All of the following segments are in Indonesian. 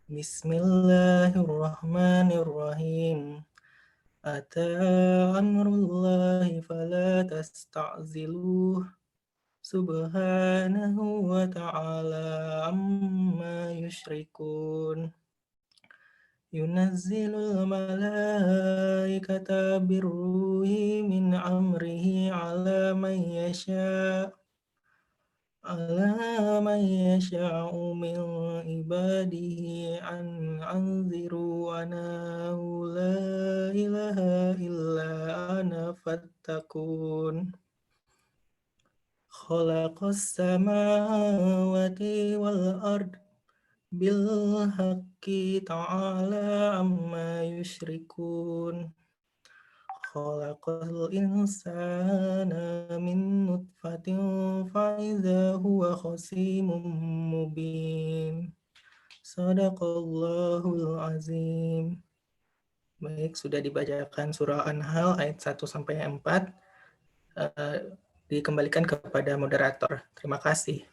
Bismillahirrahmanirrahim. Ata amrullahi fala tasta'ziluh. Subhanahu wa ta'ala amma yushrikun. Yunazzilul malaikata birruhi min amrihi ala man yasha' min ibadihi an anziru anahu la ilaha illa ana fattakun. Khalaqas samawati wal ard bil haqqi ta'ala amma yushrikun. Khalaqal insana min nutfatin fa'idha huwa khasimun mubin. Sadaqallahul azim. Baik, sudah dibacakan surah An-Nahl ayat 1 sampai 4. Dikembalikan kepada moderator. Terima kasih.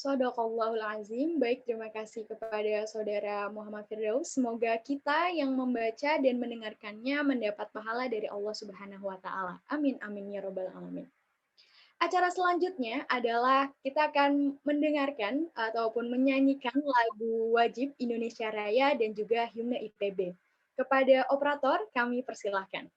Shadaqallahul azim. Baik, terima kasih kepada Saudara Muhammad Firdaus. Semoga kita yang membaca dan mendengarkannya mendapat pahala dari Allah Subhanahu wa taala. Amin amin ya rabbal alamin. Acara selanjutnya adalah kita akan mendengarkan ataupun menyanyikan lagu wajib Indonesia Raya dan juga himne IPB. Kepada operator kami persilahkan.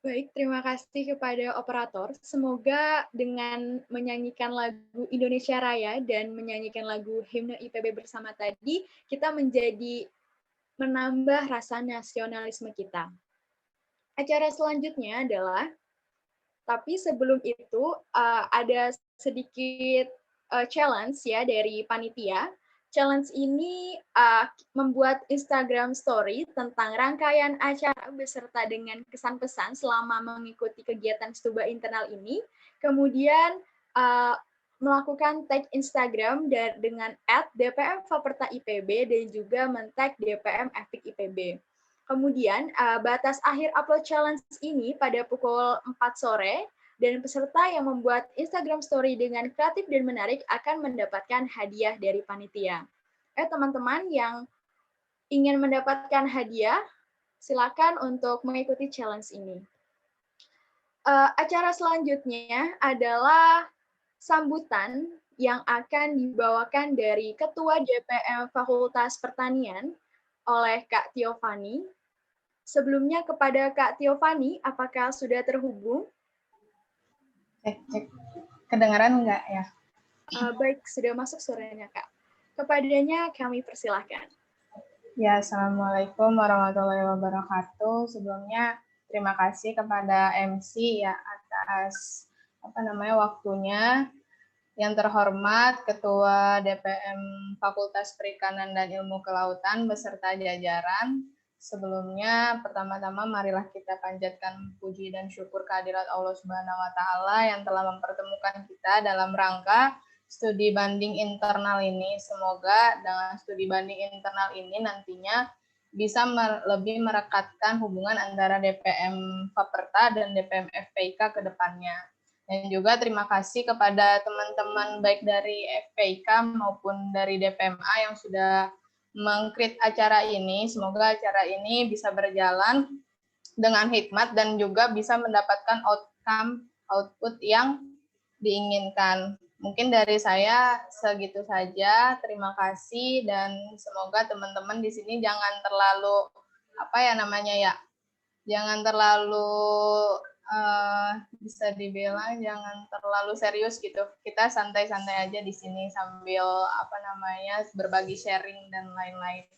Baik, terima kasih kepada operator. Semoga dengan menyanyikan lagu Indonesia Raya dan menyanyikan lagu Himne IPB bersama tadi, kita menambah rasa nasionalisme kita. Acara selanjutnya adalah, tapi sebelum itu ada sedikit challenge ya dari panitia. Challenge ini membuat Instagram Story tentang rangkaian acara beserta dengan kesan-pesan selama mengikuti kegiatan Stuba internal ini. Kemudian melakukan tag Instagram dengan @dpm_faperta_ipb dan juga men-tag DPM Epik IPB. Kemudian batas akhir upload challenge ini pada pukul 4 sore dan peserta yang membuat Instagram Story dengan kreatif dan menarik akan mendapatkan hadiah dari panitia. Teman-teman yang ingin mendapatkan hadiah, silakan untuk mengikuti challenge ini. Acara selanjutnya adalah sambutan yang akan dibawakan dari Ketua DPM Fakultas Pertanian oleh Kak Tiofani. Sebelumnya kepada Kak Tiofani, apakah sudah terhubung? Cek. Kedengaran enggak ya? Baik, sudah masuk suaranya, Kak. Kepadanya kami persilahkan. Ya, Assalamualaikum warahmatullahi wabarakatuh. Sebelumnya terima kasih kepada MC ya atas waktunya. Yang terhormat Ketua DPM Fakultas Perikanan dan Ilmu Kelautan beserta jajaran. Sebelumnya, pertama-tama marilah kita panjatkan puji dan syukur kehadirat Allah Subhanahu wa Ta'ala yang telah mempertemukan kita dalam rangka studi banding internal ini. Semoga dengan studi banding internal ini nantinya bisa lebih merekatkan hubungan antara DPM Faperta dan DPM FPIK ke depannya. Dan juga terima kasih kepada teman-teman baik dari FPIK maupun dari DPMA yang sudah meng-create acara ini. Semoga acara ini bisa berjalan dengan hikmat dan juga bisa mendapatkan output yang diinginkan. Mungkin dari saya segitu saja. Terima kasih dan semoga teman-teman di sini jangan terlalu jangan terlalu bisa dibilang jangan terlalu serius gitu. Kita santai-santai aja di sini sambil berbagi sharing dan lain-lain.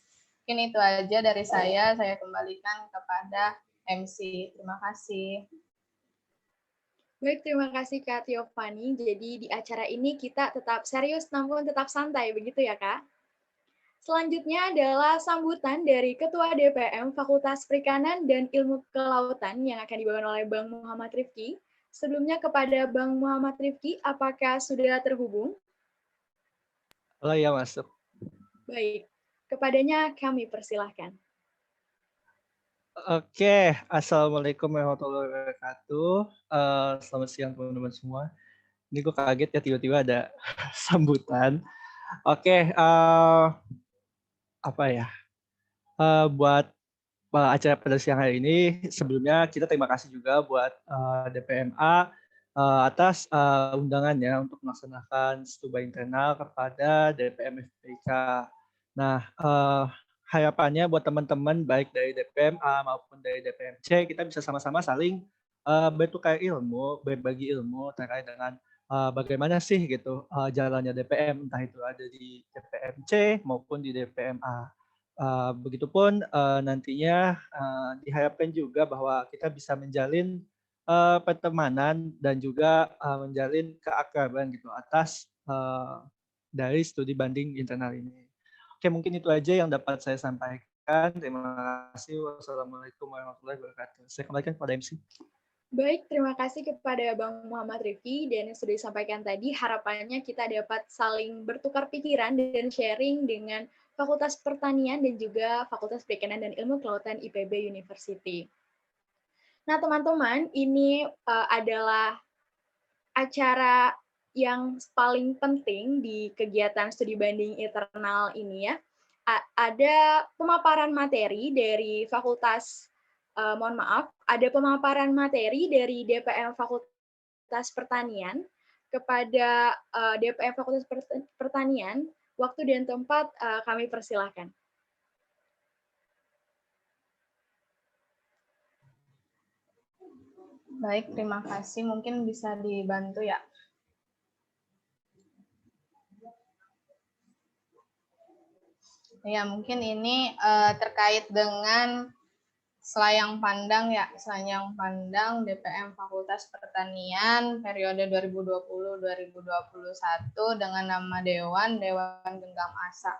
Mungkin itu aja dari saya kembalikan kepada MC. Terima kasih. Baik, terima kasih Kak Tiofani. Jadi di acara ini kita tetap serius namun tetap santai, begitu ya Kak? Selanjutnya adalah sambutan dari Ketua DPM Fakultas Perikanan dan Ilmu Kelautan yang akan dibawakan oleh Bang Muhammad Rifki. Sebelumnya kepada Bang Muhammad Rifki, apakah sudah terhubung? Halo, ya masuk. Baik, kepadanya kami persilahkan. Oke, Assalamualaikum warahmatullahi wabarakatuh. Selamat siang teman-teman semua. Ini gue kaget ya tiba-tiba ada sambutan. Oke, buat acara pada siang hari ini, sebelumnya kita terima kasih juga buat DPMA atas undangannya untuk melaksanakan stuba internal kepada DPM FPIK. Nah, harapannya buat teman-teman baik dari DPMA maupun dari DPMC, kita bisa sama-sama saling bertukar ilmu, berbagi ilmu terkait dengan bagaimana sih gitu jalannya DPM, entah itu ada di DPMC maupun di DPMA. Begitupun nantinya diharapkan juga bahwa kita bisa menjalin pertemanan dan juga menjalin keakraban gitu atas dari studi banding internal ini. Oke, mungkin itu aja yang dapat saya sampaikan. Terima kasih. Wassalamualaikum warahmatullahi wabarakatuh. Saya kembalikan kepada MC. Baik, terima kasih kepada Bang Muhammad Rifki dan yang sudah disampaikan tadi, harapannya kita dapat saling bertukar pikiran dan sharing dengan Fakultas Pertanian dan juga Fakultas Perikanan dan Ilmu Kelautan IPB University. Nah, teman-teman, ini adalah acara yang paling penting di kegiatan studi banding internal ini ya. Ada pemaparan materi dari Fakultas ada pemaparan materi dari DPM Fakultas Pertanian kepada DPM Fakultas Pertanian. Waktu dan tempat kami persilahkan. Baik, terima kasih. Mungkin bisa dibantu ya. Ya, mungkin ini terkait dengan selayang pandang ya, selayang pandang DPM Fakultas Pertanian periode 2020-2021 dengan nama Dewan Genggam Asa.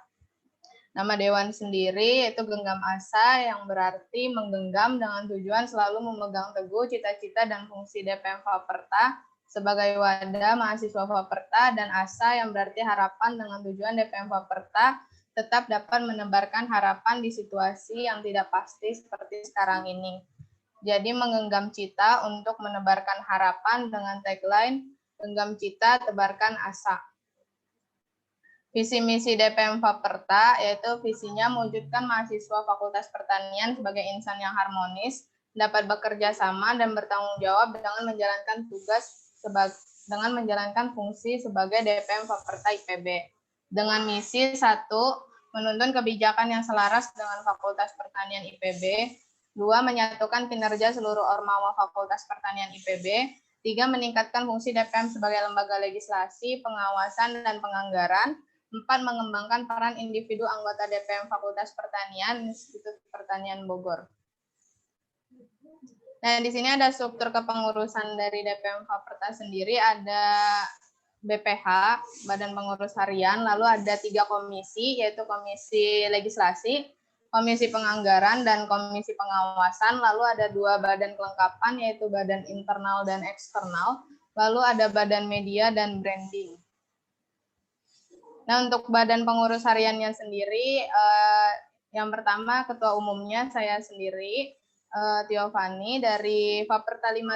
Nama Dewan sendiri yaitu Genggam Asa yang berarti menggenggam dengan tujuan selalu memegang teguh cita-cita dan fungsi DPM Faperta sebagai wadah mahasiswa Faperta, dan Asa yang berarti harapan dengan tujuan DPM Faperta tetap dapat menebarkan harapan di situasi yang tidak pasti seperti sekarang ini. Jadi menggenggam cita untuk menebarkan harapan dengan tagline genggam cita, tebarkan asa. Visi misi DPM Faperta yaitu visinya mewujudkan mahasiswa Fakultas Pertanian sebagai insan yang harmonis, dapat bekerja sama dan bertanggung jawab dengan menjalankan dengan menjalankan fungsi sebagai DPM Faperta IPB. Dengan misi 1, menuntun kebijakan yang selaras dengan Fakultas Pertanian IPB. 2, menyatukan kinerja seluruh ormawa Fakultas Pertanian IPB. 3, meningkatkan fungsi DPM sebagai lembaga legislasi, pengawasan, dan penganggaran. 4, mengembangkan peran individu anggota DPM Fakultas Pertanian Institut Pertanian Bogor. Nah, di sini ada struktur kepengurusan dari DPM Faperta sendiri, ada BPH, Badan Pengurus Harian, lalu ada 3 komisi, yaitu Komisi Legislasi, Komisi Penganggaran, dan Komisi Pengawasan, lalu ada 2 badan kelengkapan, yaitu Badan Internal dan Eksternal, lalu ada Badan Media dan Branding. Nah, untuk badan pengurus hariannya sendiri, yang pertama ketua umumnya saya sendiri, Tio Fani dari Faperta 55,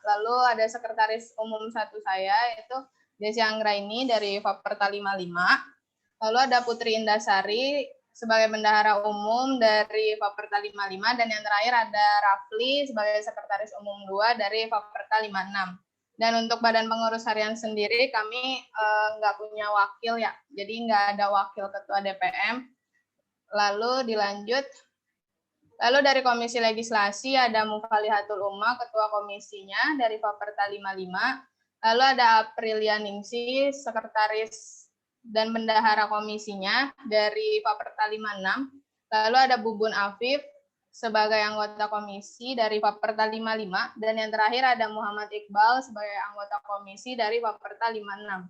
lalu ada sekretaris umum 1 saya, yaitu Desi Anggraini dari Faperta 55, lalu ada Putri Indasari sebagai bendahara umum dari Faperta 55, dan yang terakhir ada Rafli sebagai sekretaris umum 2 dari Faperta 56. Dan untuk badan pengurus harian sendiri kami nggak punya wakil ya, jadi nggak ada wakil ketua DPM. Lalu dilanjut, lalu dari Komisi Legislasi ada Mufalihatul Umma, ketua komisinya dari Faperta 55. Lalu ada Aprilia Ningsi, sekretaris dan bendahara komisinya dari Faperta 56. Lalu ada Bubun Afif sebagai anggota komisi dari Faperta 55, dan yang terakhir ada Muhammad Iqbal sebagai anggota komisi dari Faperta 56.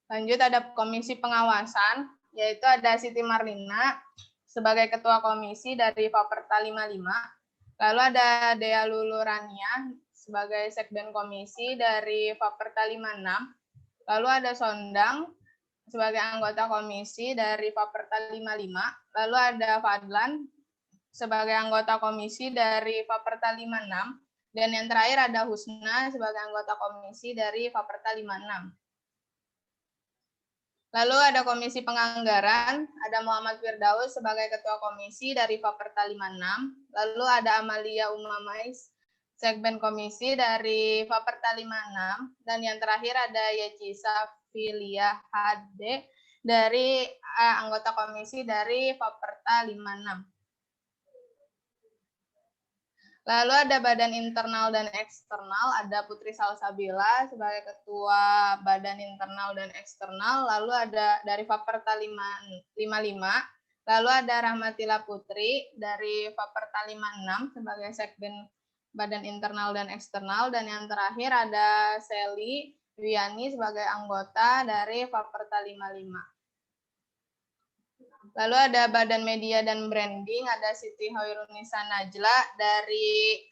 Lanjut ada komisi pengawasan, yaitu ada Siti Marlina sebagai ketua komisi dari Faperta 55, lalu ada Dea Lulurania sebagai sekden komisi dari Faperta 56, lalu ada Sondang sebagai anggota komisi dari Faperta 55, lalu ada Fadlan sebagai anggota komisi dari Faperta 56, dan yang terakhir ada Husna sebagai anggota komisi dari Faperta 56. Lalu ada Komisi Penganggaran, ada Muhammad Firdaus sebagai ketua komisi dari Faperta 56, lalu ada Amalia Umamais, sekben komisi dari Faperta 56, dan yang terakhir ada Yecisa Filia HD dari anggota komisi dari Faperta 56. Lalu ada Badan Internal dan Eksternal, ada Putri Salsabila sebagai ketua Badan Internal dan Eksternal, lalu ada dari Faperta 55, lalu ada Rahmatila Putri dari Faperta 56 sebagai sekben Badan Internal dan Eksternal, dan yang terakhir ada Seli Wiani sebagai anggota dari Faperta 55. Lalu ada Badan Media dan Branding, ada Siti Hoirunisa Najla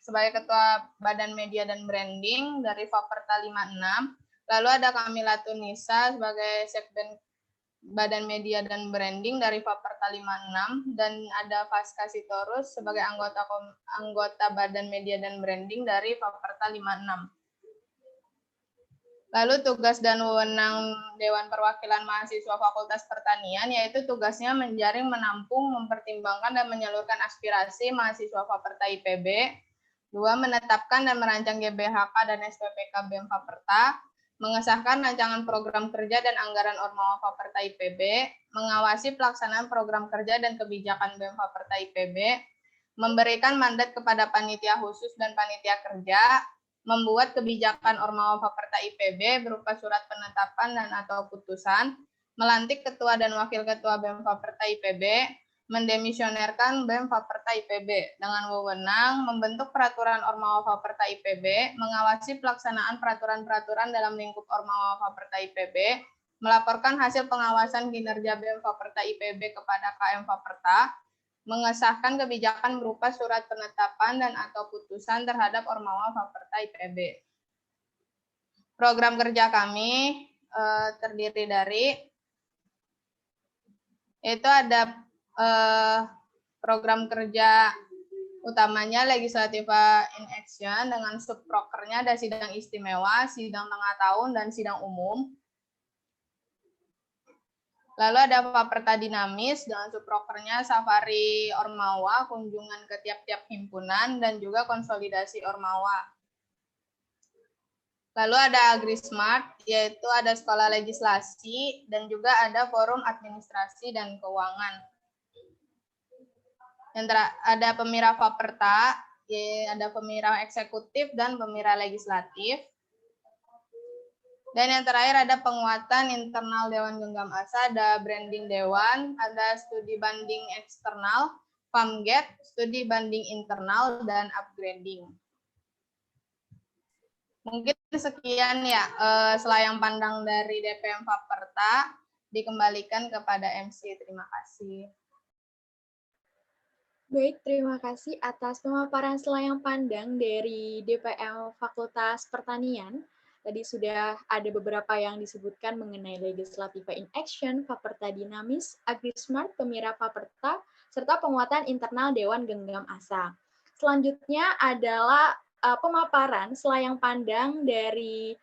sebagai Ketua Badan Media dan Branding dari Faperta 56. Lalu ada Kamila Tunisa sebagai Sekben Badan Media dan Branding dari Faperta 56, dan ada Faska Sitorus sebagai anggota Badan Media dan Branding dari Faperta 56. Lalu tugas dan wewenang Dewan Perwakilan Mahasiswa Fakultas Pertanian, yaitu tugasnya menjaring, menampung, mempertimbangkan, dan menyalurkan aspirasi mahasiswa Faperta IPB. 2. Menetapkan dan merancang GBHK dan SPPK BEM Faperta. Mengesahkan rancangan program kerja dan anggaran Ormawa Faperta IPB. Mengawasi pelaksanaan program kerja dan kebijakan BEM Faperta IPB. memberikan mandat kepada panitia khusus dan panitia kerja, membuat kebijakan Ormawa Faperta IPB berupa surat penetapan dan atau putusan, melantik ketua dan wakil ketua BEM Faperta IPB, mendemisionerkan BEM Faperta IPB dengan wewenang membentuk peraturan Ormawa Faperta IPB, mengawasi pelaksanaan peraturan-peraturan dalam lingkup Ormawa Faperta IPB, melaporkan hasil pengawasan kinerja BEM Faperta IPB kepada KM Faperta, mengesahkan kebijakan berupa surat penetapan dan atau putusan terhadap Ormawa Faperta IPB. Program kerja kami terdiri dari, yaitu ada program kerja utamanya Legislativa in Action dengan subprokernya ada sidang istimewa, sidang tengah tahun, dan sidang umum. Lalu ada Faperta Dinamis dengan subprokernya Safari Ormawa, kunjungan ke tiap-tiap himpunan, dan juga konsolidasi Ormawa. Lalu ada AgriSmart, yaitu ada sekolah legislasi, dan juga ada forum administrasi dan keuangan. Ada Pemira Faperta, ada Pemira Eksekutif dan Pemira Legislatif. Dan yang terakhir ada penguatan internal Dewan Genggam Asa, ada branding Dewan, ada studi banding eksternal, PAMGET, studi banding internal, dan upgrading. Mungkin sekian ya selayang pandang dari DPM Faperta, dikembalikan kepada MC. Terima kasih. Baik, terima kasih atas pemaparan selayang pandang dari DPM Fakultas Pertanian. Tadi sudah ada beberapa yang disebutkan mengenai Legislativa in Action, Faperta Dinamis, AgriSmart, Pemira Faperta, serta penguatan internal Dewan Genggam Asa. Selanjutnya adalah pemaparan selayang pandang dari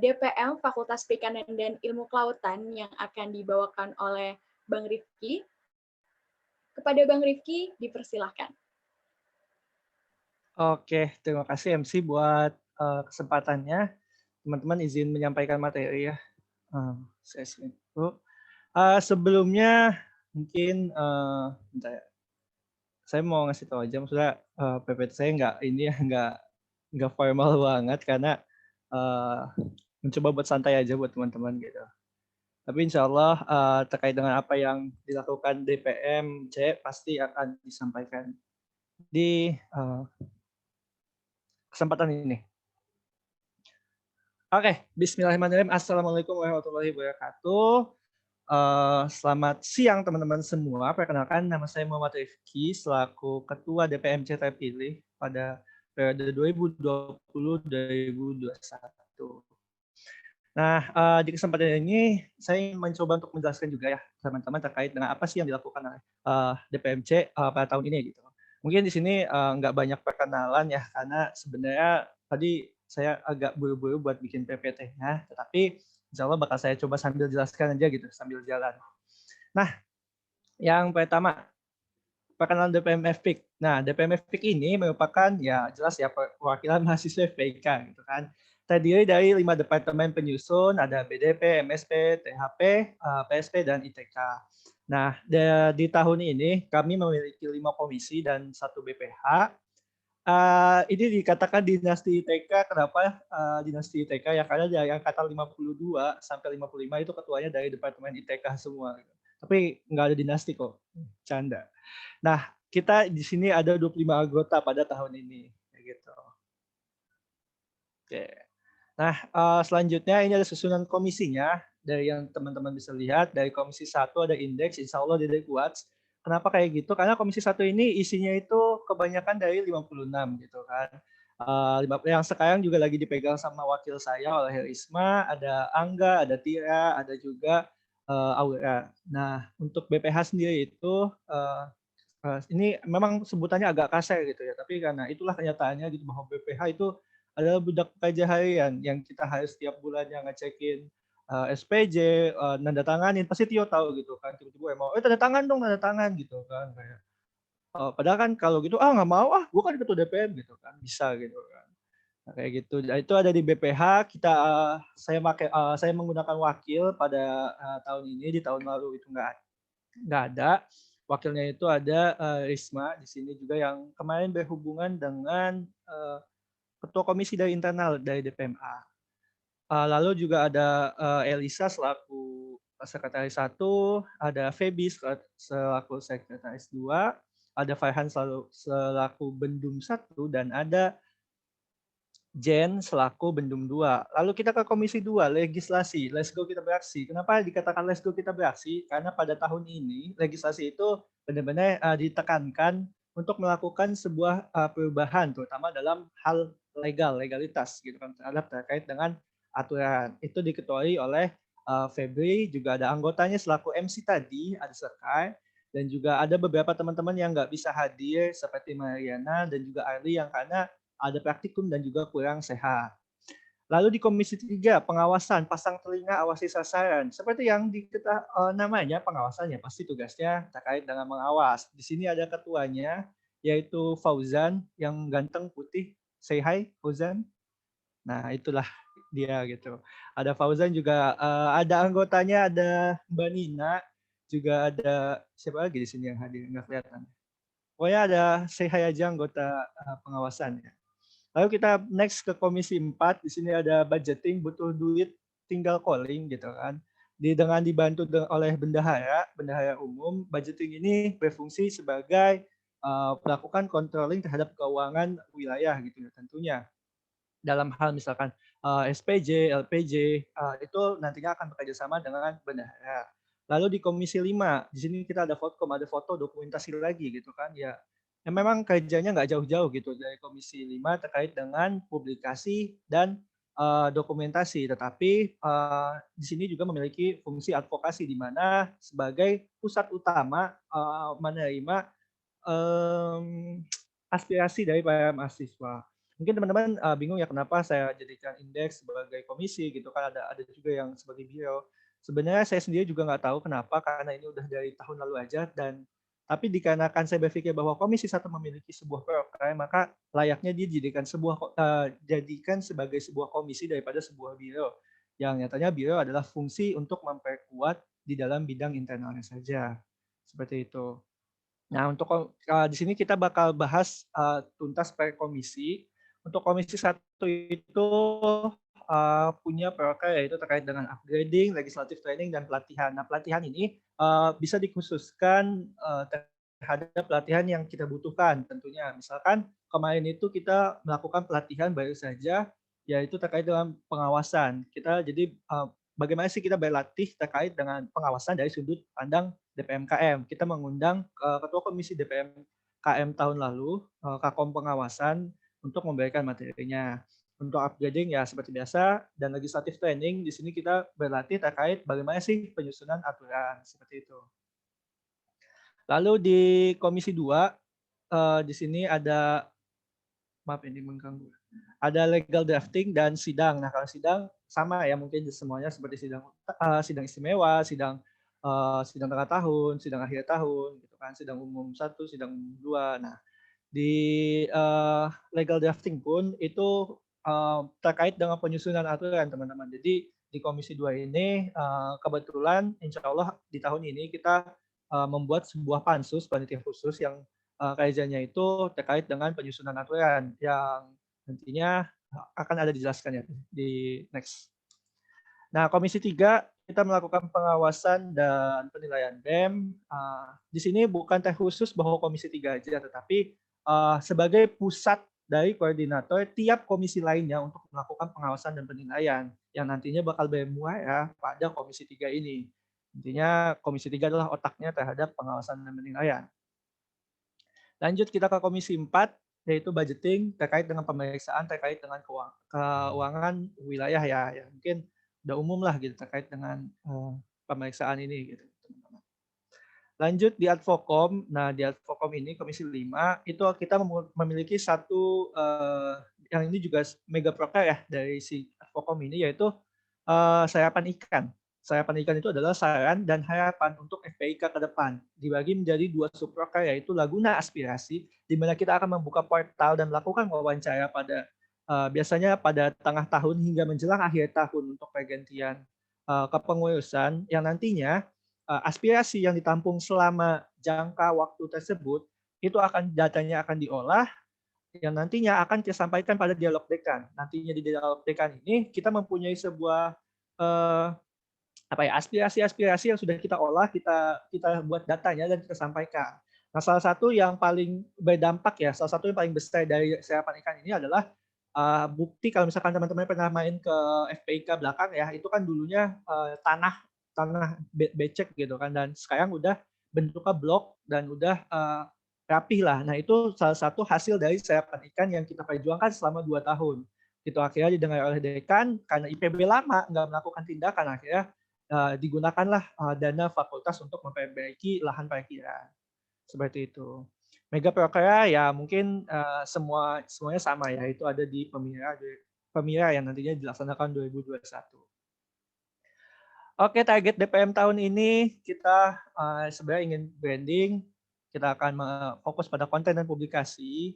DPM Fakultas Perikanan dan Ilmu Kelautan yang akan dibawakan oleh Bang Rifki. Kepada Bang Rifki, dipersilahkan. Oke, terima kasih MC buat kesempatannya. Teman-teman izin menyampaikan materi ya. Saya screen dulu. Sebelumnya mungkin bentar ya. Saya mau ngasih tahu aja, maksudnya PPT saya nggak formal banget karena mencoba buat santai aja buat teman-teman gitu. Tapi insya Allah terkait dengan apa yang dilakukan DPMC pasti akan disampaikan di kesempatan ini. Oke, bismillahirrahmanirrahim. Assalamualaikum warahmatullahi wabarakatuh. Selamat siang teman-teman semua. Perkenalkan, nama saya Muhammad Rifki selaku Ketua DPMC terpilih pada periode 2020-2021. Nah, di kesempatan ini saya ingin mencoba untuk menjelaskan juga ya teman-teman terkait dengan apa sih yang dilakukan oleh DPMC pada tahun ini gitu. Mungkin di sini nggak banyak perkenalan ya karena sebenarnya tadi saya agak buru-buru buat bikin PPT-nya, tetapi insya Allah bakal saya coba sambil jelaskan aja gitu sambil jalan. Nah, yang pertama perkenalan DPM FPIK. Nah, DPM FPIK ini merupakan ya jelas ya perwakilan mahasiswa FPIK gitu kan. Terdiri dari 5 departemen penyusun, ada BDP, MSP, THP, PSP, dan ITK. Nah, di tahun ini kami memiliki 5 komisi dan 1 BPH. Ini dikatakan dinasti ITK, kenapa dinasti ITK? Ya karena dari angkatan 52 sampai 55 itu ketuanya dari Departemen ITK semua. Tapi nggak ada dinasti kok, canda. Nah, kita di sini ada 25 anggota pada tahun ini. Gitu. Oke. Nah, selanjutnya ini ada susunan komisinya. Dari yang teman-teman bisa lihat, dari komisi 1 ada indeks, insya Allah di Watch. Kenapa kayak gitu? Karena komisi 1 ini isinya itu kebanyakan dari 56 gitu kan. Yang sekarang juga lagi dipegang sama wakil saya oleh Risma, ada Angga, ada Tira, ada juga Aura. Nah, untuk BPH sendiri itu ini memang sebutannya agak kasar gitu ya, tapi karena itulah kenyataannya gitu bahwa BPH itu adalah budak pekerja harian yang kita harus setiap bulannya ngecekin SPJ, nanda tanganin, pasti Tio tahu gitu kan, tiba-tiba mau, tanda tangan dong, tanda tangan gitu kan, kayak padahal kan kalau gitu nggak mau gue kan ketua DPM gitu kan, bisa gitu kan, nah, kayak gitu. Nah, itu ada di BPH kita, saya menggunakan wakil pada tahun ini, di tahun lalu itu nggak ada. Wakilnya itu ada Risma di sini juga yang kemarin berhubungan dengan ketua komisi dari internal dari DPMA. Lalu juga ada Elisa selaku sekretaris 1, ada Feby selaku sekretaris 2, ada Farhan selaku Bendum 1, dan ada Jen selaku Bendum 2. Lalu kita ke Komisi 2, legislasi. Let's go kita beraksi. Kenapa dikatakan let's go kita beraksi? Karena pada tahun ini legislasi itu benar-benar ditekankan untuk melakukan sebuah perubahan, terutama dalam hal legalitas gitu kan, terkait dengan aturan. Itu diketuai oleh Febri, juga ada anggotanya selaku MC tadi, ada Sekar, dan juga ada beberapa teman-teman yang nggak bisa hadir seperti Mariana dan juga Arli yang karena ada praktikum dan juga kurang sehat. Lalu di Komisi 3, pengawasan, pasang telinga, awasi sasaran. Seperti yang namanya pengawasannya, pasti tugasnya terkait dengan mengawas. Di sini ada ketuanya, yaitu Fauzan, yang ganteng putih. Say hi, Fauzan. Nah, itulah dia gitu. Ada Fauzan juga, ada anggotanya, ada Mbak Nina, juga ada siapa lagi di sini yang hadir, nggak kelihatan. Pokoknya ada say hi aja anggota pengawasan ya. Lalu kita next ke Komisi 4, di sini ada budgeting, butuh duit, tinggal calling gitu kan. Dengan dibantu oleh bendahara umum, budgeting ini berfungsi sebagai melakukan controlling terhadap keuangan wilayah gitu ya tentunya. Dalam hal misalkan SPJ, LPJ, itu nantinya akan bekerja sama dengan bendahara. Lalu di Komisi 5, di sini kita ada foto dokumentasi lagi gitu kan ya. Memang kerjanya nggak jauh-jauh gitu dari Komisi 5 terkait dengan publikasi dan dokumentasi, tetapi di sini juga memiliki fungsi advokasi di mana sebagai pusat utama menerima aspirasi dari para mahasiswa. Mungkin teman-teman bingung ya kenapa saya jadikan indeks sebagai komisi gitu kan, ada juga yang sebagai biro. Sebenarnya saya sendiri juga nggak tahu kenapa, karena ini udah dari tahun lalu aja, dan tapi dikarenakan saya berpikir bahwa Komisi 1 memiliki sebuah program, maka layaknya dia jadikan sebagai sebuah komisi daripada sebuah biro. Yang nyatanya biro adalah fungsi untuk memperkuat di dalam bidang internalnya saja. Seperti itu. Nah, untuk di sini kita bakal bahas tuntas per komisi. Untuk Komisi 1 itu punya proker yaitu terkait dengan upgrading, legislative training, dan pelatihan. Nah, pelatihan ini bisa dikhususkan terhadap pelatihan yang kita butuhkan tentunya. Misalkan kemarin itu kita melakukan pelatihan baru saja, yaitu terkait dengan pengawasan. Kita jadi bagaimana sih kita berlatih terkait dengan pengawasan dari sudut pandang DPMKM. Kita mengundang Ketua Komisi DPMKM tahun lalu, Kakom Pengawasan, untuk memberikan materinya. Untuk upgrading ya seperti biasa, dan legislative training di sini kita berlatih terkait bagaimana sih penyusunan aturan seperti itu. Lalu di Komisi 2 di sini ada, maaf ini mengganggu, ada legal drafting dan sidang. Nah, kalau sidang sama ya mungkin semuanya seperti sidang istimewa, sidang tengah tahun, sidang akhir tahun, gitu kan, sidang umum 1, sidang umum 2. Nah, di legal drafting pun itu terkait dengan penyusunan aturan, teman-teman. Jadi di Komisi 2 ini kebetulan insya Allah di tahun ini kita membuat sebuah pansus, panitia khusus yang kerjanya itu terkait dengan penyusunan aturan yang nantinya akan ada dijelaskan ya di next. Nah, Komisi 3 kita melakukan pengawasan dan penilaian BEM. Di sini bukan terkhusus bahwa Komisi 3 aja, tetapi sebagai pusat dari koordinator tiap komisi lainnya untuk melakukan pengawasan dan penilaian yang nantinya bakal bermuara pada Komisi 3 ini. Intinya Komisi 3 adalah otaknya terhadap pengawasan dan penilaian. Lanjut kita ke Komisi 4, yaitu budgeting terkait dengan pemeriksaan terkait dengan keuangan wilayah ya. Mungkin udah umum lah gitu terkait dengan pemeriksaan ini gitu. Lanjut di Advokom. Nah, di Advokom ini Komisi 5 itu kita memiliki satu yang ini juga mega proker ya dari si Advokom ini, yaitu sarapan ikan. Sarapan ikan itu adalah saran dan harapan untuk FPIK ke depan. Dibagi menjadi 2 subproker, yaitu Laguna Aspirasi, di mana kita akan membuka portal dan melakukan wawancara pada biasanya pada tengah tahun hingga menjelang akhir tahun untuk pergantian kepengurusan, yang nantinya aspirasi yang ditampung selama jangka waktu tersebut, itu datanya akan diolah, yang nantinya akan kita sampaikan pada dialog dekan. Nantinya di dialog dekan ini kita mempunyai sebuah eh, aspirasi-aspirasi yang sudah kita olah, kita buat datanya dan kita sampaikan. Nah, salah satu yang paling berdampak ya, salah satu yang paling besar dari serapan ikan ini adalah bukti kalau misalkan teman-teman pernah main ke FPIK belakang ya, itu kan dulunya tanah becek gitu kan, dan sekarang udah bentuknya blok dan udah rapih lah. Nah, itu salah satu hasil dari serapan ikan yang kita perjuangkan selama 2 tahun. Itu akhirnya didengar oleh dekan, karena IPB lama nggak melakukan tindakan, akhirnya digunakanlah dana fakultas untuk memperbaiki lahan parkiran. Seperti itu. Mega Prokera ya mungkin semuanya sama ya, itu ada di Pemira yang nantinya dilaksanakan 2021. Oke, target DPM tahun ini kita sebenarnya ingin branding, kita akan fokus pada konten dan publikasi,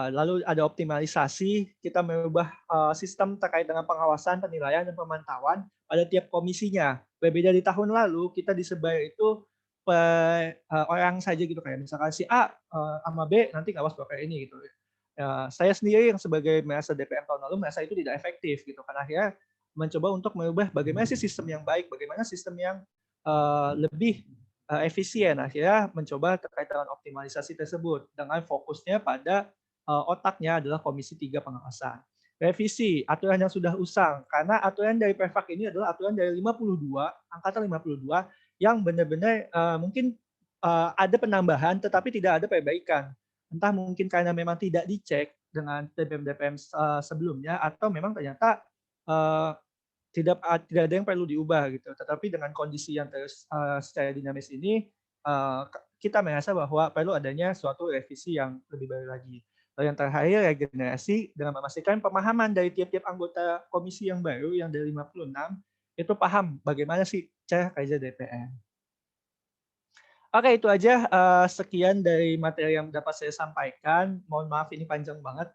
lalu ada optimalisasi, kita merubah sistem terkait dengan pengawasan, penilaian, dan pemantauan pada tiap komisinya. Berbeda di tahun lalu, kita disebar itu per orang saja gitu, kayak misalkan si A sama B nanti ngawas proker ini gitu. Saya sendiri yang sebagai merasa DPM tahun lalu merasa itu tidak efektif gitu, karena akhirnya mencoba untuk merubah bagaimana sih sistem yang baik, bagaimana sistem yang lebih efisien. Akhirnya mencoba terkait dengan optimalisasi tersebut dengan fokusnya pada otaknya adalah Komisi 3 pengawasan. Revisi aturan yang sudah usang, karena aturan dari Pervak ini adalah aturan dari 52, angkatan 52, yang benar-benar mungkin ada penambahan tetapi tidak ada perbaikan. Entah mungkin karena memang tidak dicek dengan DPM-DPM sebelumnya, atau memang ternyata tidak ada yang perlu diubah gitu. Tetapi dengan kondisi yang terus secara dinamis ini, kita merasa bahwa perlu adanya suatu revisi yang lebih baik lagi. Lalu yang terakhir, regenerasi dengan memastikan pemahaman dari tiap-tiap anggota komisi yang baru, yang dari 56, itu paham bagaimana sih cara kerja DPR. Oke, itu aja sekian dari materi yang dapat saya sampaikan. Mohon maaf ini panjang banget.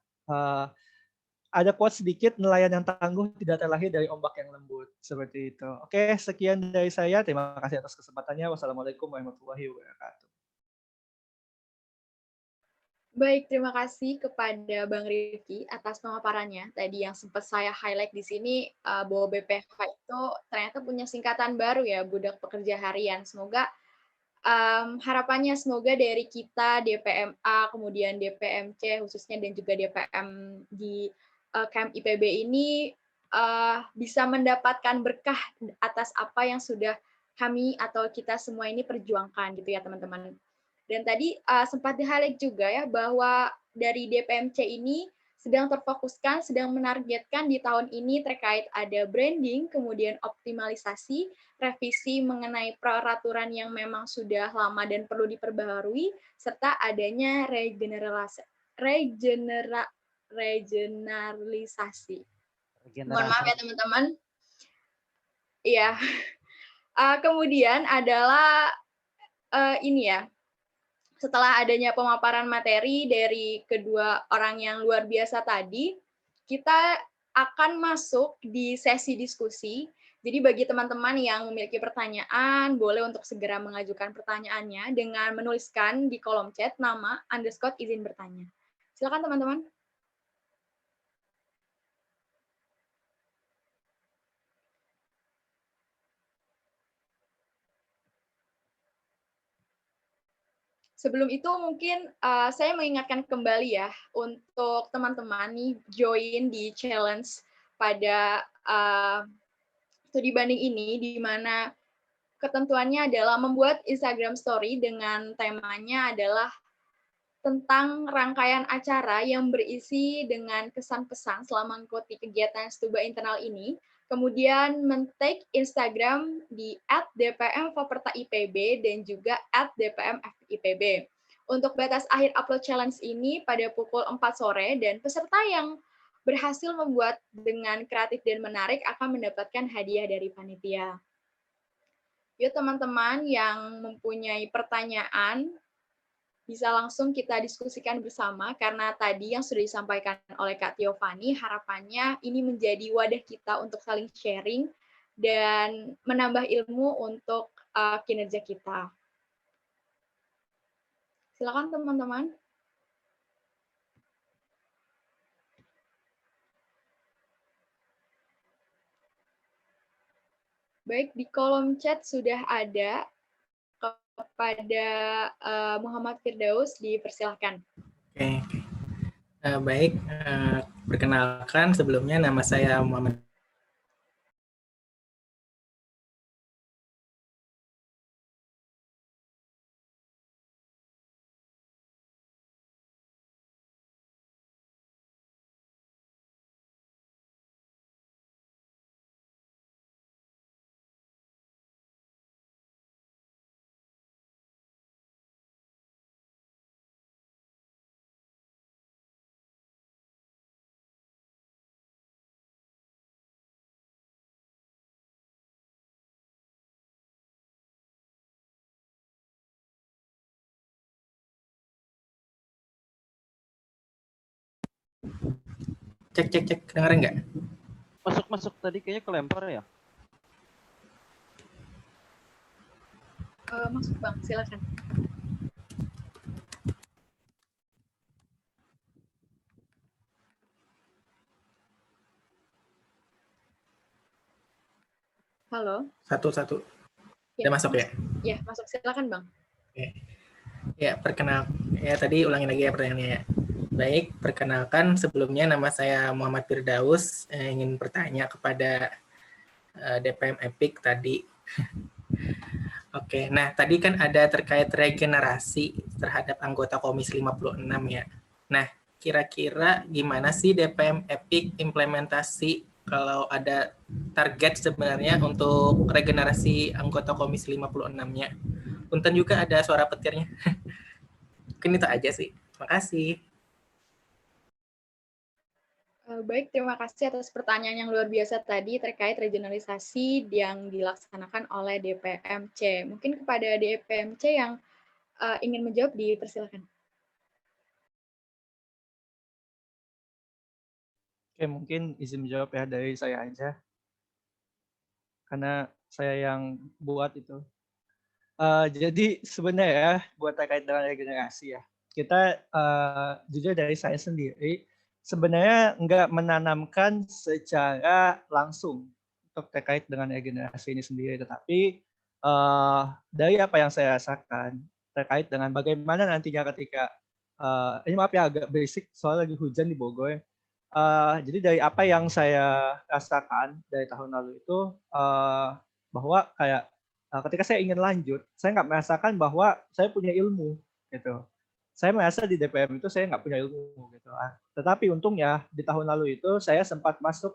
Ada quote sedikit, nelayan yang tangguh tidak terlahir dari ombak yang lembut. Seperti itu. Oke, sekian dari saya. Terima kasih atas kesempatannya. Wassalamualaikum warahmatullahi wabarakatuh. Baik, terima kasih kepada Bang Rifki atas pemaparannya. Tadi yang sempat saya highlight di sini, bahwa BPH itu ternyata punya singkatan baru ya, Budak Pekerja Harian. Semoga harapannya semoga dari kita DPMA, kemudian DPMC khususnya, dan juga DPM di KM IPB ini bisa mendapatkan berkah atas apa yang sudah kami atau kita semua ini perjuangkan gitu ya teman-teman. Dan tadi sempat di-highlight juga ya bahwa dari DPMC ini sedang terfokuskan, sedang menargetkan di tahun ini terkait ada branding, kemudian optimalisasi, revisi mengenai peraturan yang memang sudah lama dan perlu diperbaharui, serta adanya regeneralisasi. Mohon maaf ya teman-teman. Iya. Kemudian adalah ini ya, setelah adanya pemaparan materi dari kedua orang yang luar biasa tadi, kita akan masuk di sesi diskusi. Jadi bagi teman-teman yang memiliki pertanyaan, boleh untuk segera mengajukan pertanyaannya dengan menuliskan di kolom chat nama _ izin bertanya. Silakan teman-teman. Sebelum itu mungkin saya mengingatkan kembali ya untuk teman-teman nih join di challenge pada studi banding ini, di mana ketentuannya adalah membuat Instagram Story dengan temanya adalah tentang rangkaian acara yang berisi dengan kesan-pesan selama mengikuti kegiatan Stuba internal ini, kemudian men-tag Instagram di @dpm_faperta_ipb dan juga @dpm_fipb. Untuk batas akhir upload challenge ini pada pukul 4 sore, dan peserta yang berhasil membuat dengan kreatif dan menarik akan mendapatkan hadiah dari panitia. Yuk teman-teman yang mempunyai pertanyaan, bisa langsung kita diskusikan bersama, karena tadi yang sudah disampaikan oleh Kak Tiofani, harapannya ini menjadi wadah kita untuk saling sharing dan menambah ilmu untuk kinerja kita. Silakan teman-teman. Baik, di kolom chat sudah ada kepada Muhammad Firdaus, dipersilahkan. Oke. Baik, perkenalkan sebelumnya nama saya Muhammad. Cek, kedengeran nggak? Masuk tadi kayaknya kelempar ya. Masuk Bang, silakan. Halo. Satu. Udah masuk ya? Ya, masuk. Silakan Bang. Oke. Ya, tadi ulangin lagi ya pertanyaannya ya. Baik, perkenalkan sebelumnya nama saya Muhammad Firdaus, ingin bertanya kepada DPM EPIK tadi. Oke, nah tadi kan ada terkait regenerasi terhadap anggota Komisi 56 ya. Nah, kira-kira gimana sih DPM EPIK implementasi kalau ada target sebenarnya untuk regenerasi anggota Komisi 56-nya? Punten juga ada suara petirnya. Mungkin itu aja sih. Terima kasih. Baik, terima kasih atas pertanyaan yang luar biasa tadi terkait regionalisasi yang dilaksanakan oleh DPMC. Mungkin kepada DPMC yang ingin menjawab, dipersilakan. Oke, mungkin izin menjawab ya dari saya aja. Karena saya yang buat itu. Jadi sebenarnya buat terkait dengan regenerasi ya, kita jujur dari saya sendiri sebenarnya nggak menanamkan secara langsung untuk terkait dengan regenerasi ini sendiri, tetapi dari apa yang saya rasakan terkait dengan bagaimana nantinya ketika ini maaf ya agak berisik soalnya lagi hujan di Bogor. Jadi dari apa yang saya rasakan dari tahun lalu itu bahwa kayak ketika saya ingin lanjut, saya nggak merasakan bahwa saya punya ilmu, gitu. Saya merasa di DPM itu saya nggak punya ilmu, gitu. Tetapi untungnya di tahun lalu itu saya sempat masuk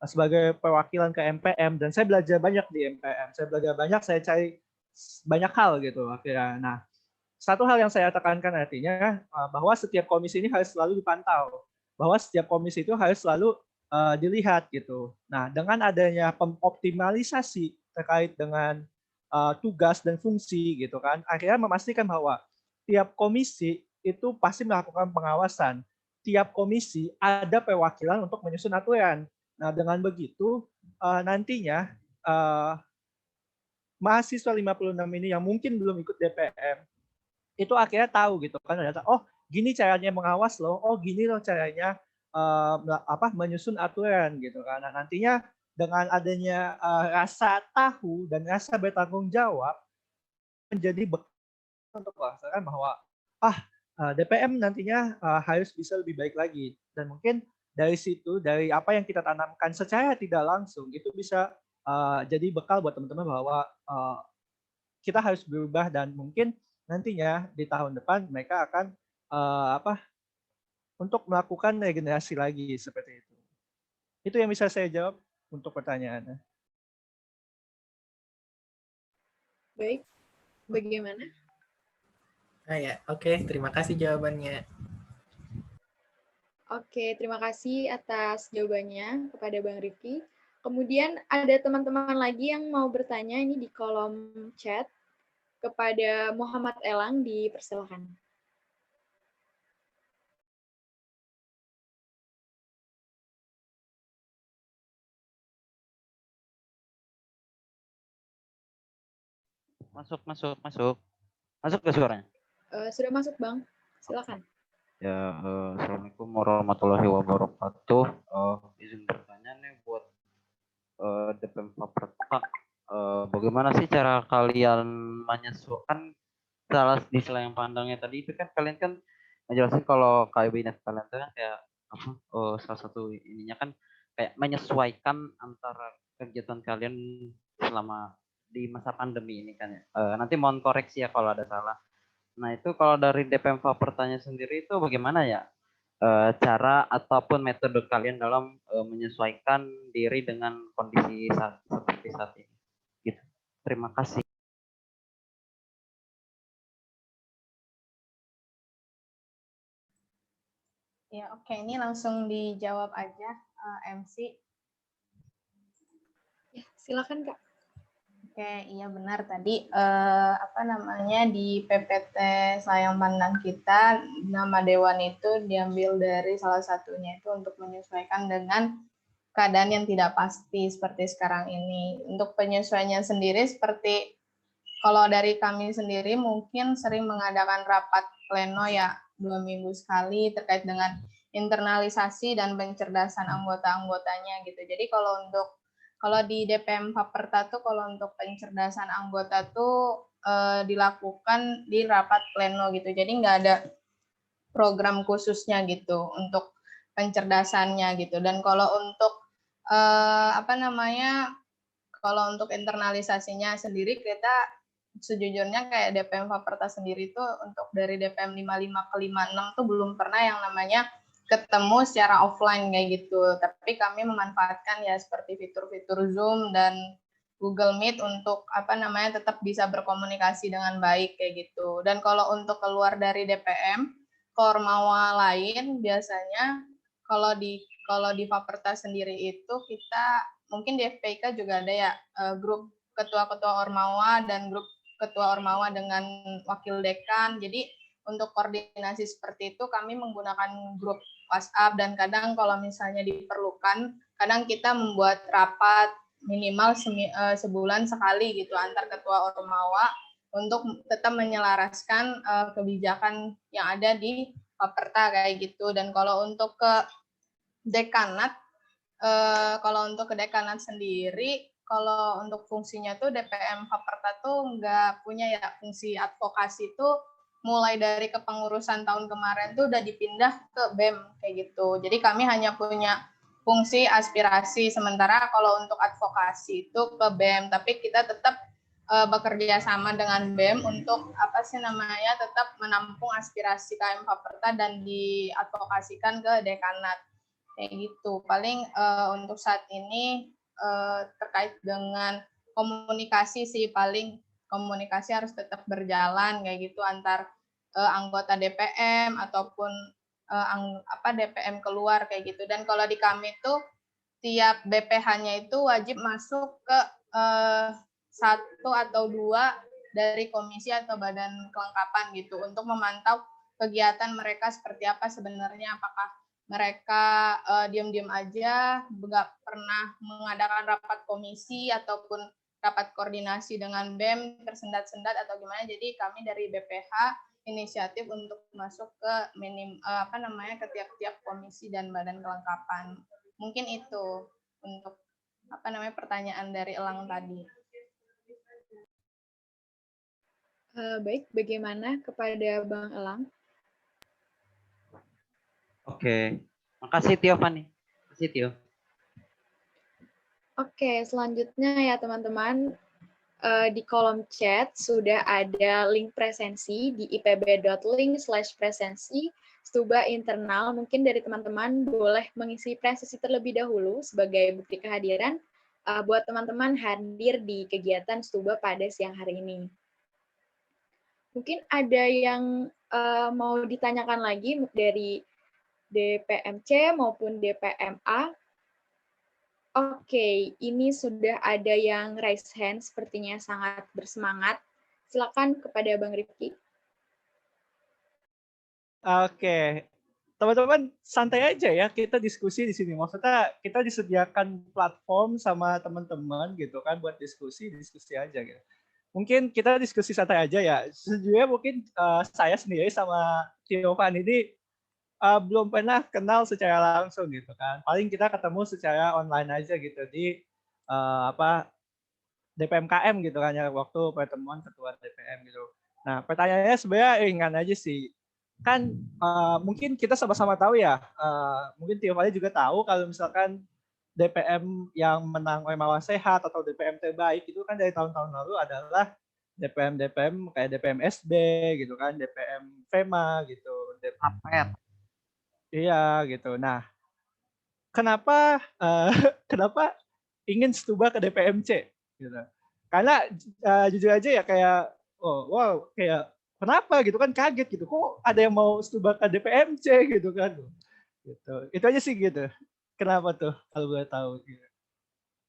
sebagai perwakilan ke MPM dan saya belajar banyak di MPM. Saya belajar banyak, saya cari banyak hal gitu akhirnya. Nah, satu hal yang saya tekankan artinya bahwa setiap komisi ini harus selalu dipantau, bahwa setiap komisi itu harus selalu dilihat gitu. Nah, dengan adanya optimalisasi terkait dengan tugas dan fungsi gitu kan, akhirnya memastikan bahwa tiap komisi itu pasti melakukan pengawasan. Tiap komisi ada perwakilan untuk menyusun aturan. Nah, dengan begitu nantinya mahasiswa 56 ini yang mungkin belum ikut DPM itu akhirnya tahu gitu kan, ternyata oh gini caranya mengawas loh, oh gini loh caranya menyusun aturan gitu kan. Nah, nantinya dengan adanya rasa tahu dan rasa bertanggung jawab menjadi bekal untuk melaksanakan bahwa DPM nantinya harus bisa lebih baik lagi, dan mungkin dari situ dari apa yang kita tanamkan secara tidak langsung itu bisa jadi bekal buat teman-teman bahwa kita harus berubah dan mungkin nantinya di tahun depan mereka akan untuk melakukan regenerasi lagi seperti itu. Itu yang bisa saya jawab untuk pertanyaannya. Baik, bagaimana? Oke, terima kasih jawabannya. Oke, terima kasih atas jawabannya kepada Bang Rifki. Kemudian ada teman-teman lagi yang mau bertanya ini di kolom chat kepada Muhammad Elang, dipersilakan. Masuk ke suaranya? Sudah masuk, Bang. Silakan. Ya, Assalamualaikum warahmatullahi wabarakatuh. Izin bertanya nih buat DPM Faperta. Bagaimana sih cara kalian menyesuaikan di sela yang pandangnya tadi itu kan kalian kan ngejelasin kalau kabinet kalian itu kan kayak apa? Salah satu ininya kan kayak menyesuaikan antara kegiatan kalian selama di masa pandemi ini kan ya. Nanti mohon koreksi ya kalau ada salah. Nah itu kalau dari DPM Fapertanya sendiri itu bagaimana ya cara ataupun metode kalian dalam menyesuaikan diri dengan kondisi seperti saat ini? Gitu. Terima kasih. Ya, oke. Ini langsung dijawab aja, MC. Ya, silakan, Kak. Oke, iya benar tadi di PPT sayang pandang kita nama dewan itu diambil dari salah satunya itu untuk menyesuaikan dengan keadaan yang tidak pasti seperti sekarang ini. Untuk penyesuaiannya sendiri seperti kalau dari kami sendiri mungkin sering mengadakan rapat pleno ya 2 minggu sekali terkait dengan internalisasi dan pencerdasan anggota-anggotanya gitu. Jadi kalau di DPM Faperta tuh kalau untuk pencerdasan anggota tuh dilakukan di rapat pleno gitu. Jadi nggak ada program khususnya gitu untuk pencerdasannya gitu. Dan kalau untuk kalau untuk internalisasinya sendiri kita sejujurnya kayak DPM Faperta sendiri tuh untuk dari DPM 55 ke 56 tuh belum pernah yang namanya ketemu secara offline kayak gitu. Tapi kami memanfaatkan ya seperti fitur-fitur Zoom dan Google Meet untuk tetap bisa berkomunikasi dengan baik kayak gitu. Dan kalau untuk keluar dari DPM ke ormawa lain biasanya kalau di Faperta sendiri itu kita mungkin di FPK juga ada ya grup ketua-ketua ormawa dan grup ketua ormawa dengan wakil dekan. Jadi untuk koordinasi seperti itu kami menggunakan grup WhatsApp dan kadang kalau misalnya diperlukan, kadang kita membuat rapat minimal sebulan sekali gitu antar ketua ormawa untuk tetap menyelaraskan kebijakan yang ada di Faperta kayak gitu. Dan kalau untuk ke dekanat, sendiri, kalau untuk fungsinya tuh DPM Faperta tuh nggak punya ya fungsi advokasi tuh mulai dari kepengurusan tahun kemarin tuh udah dipindah ke BEM kayak gitu. Jadi kami hanya punya fungsi aspirasi, sementara kalau untuk advokasi itu ke BEM, tapi kita tetap bekerja sama dengan BEM untuk tetap menampung aspirasi KM Faperta dan diadvokasikan ke dekanat kayak gitu. Paling untuk saat ini terkait dengan komunikasi sih, paling komunikasi harus tetap berjalan kayak gitu antar anggota DPM ataupun DPM keluar kayak gitu. Dan kalau di kami tuh tiap BPH-nya itu wajib masuk ke 1 atau 2 dari komisi atau badan kelengkapan gitu untuk memantau kegiatan mereka seperti apa sebenarnya, apakah mereka diam-diam aja, nggak pernah mengadakan rapat komisi ataupun rapat koordinasi dengan BEM, tersendat-sendat atau gimana. Jadi kami dari BPH inisiatif untuk masuk ke ke tiap-tiap komisi dan badan kelengkapan. Mungkin itu untuk pertanyaan dari Elang tadi. Baik, bagaimana kepada Bang Elang? Oke. Makasih Tio Fani. Makasih Tio. Oke, selanjutnya ya teman-teman, di kolom chat sudah ada link presensi di ipb.link/presensi Stuba internal. Mungkin dari teman-teman boleh mengisi presensi terlebih dahulu sebagai bukti kehadiran buat teman-teman hadir di kegiatan Stuba pada siang hari ini. Mungkin ada yang mau ditanyakan lagi dari DPMC maupun DPMA. Oke, ini sudah ada yang raise hand, sepertinya sangat bersemangat. Silakan kepada Bang Rifki. Oke, teman-teman santai aja ya, kita diskusi di sini. Maksudnya kita disediakan platform sama teman-teman gitu kan buat diskusi aja gitu. mungkin kita diskusi santai aja ya. Sejujurnya mungkin saya sendiri sama Tiovan ini belum pernah kenal secara langsung gitu kan. Paling kita ketemu secara online aja gitu di DPMKM gitu kan ya, waktu pertemuan ketua DPM gitu. Nah, pertanyaannya sebenarnya ringan aja sih. Kan mungkin kita sama-sama tahu ya, mungkin Tiofali juga tahu kalau misalkan DPM yang menang Mawar Sehat atau DPM terbaik itu kan dari tahun-tahun lalu adalah DPM kayak DPM SB gitu kan, DPM FEMA gitu, DPM iya gitu. Nah, kenapa kenapa ingin stuba ke DPMC gitu? Karena jujur aja ya kayak wow kayak kenapa gitu kan, kaget gitu, kok ada yang mau stuba ke DPMC gitu kan, gitu. Itu aja sih gitu. Kenapa tuh kalau boleh tahu gitu.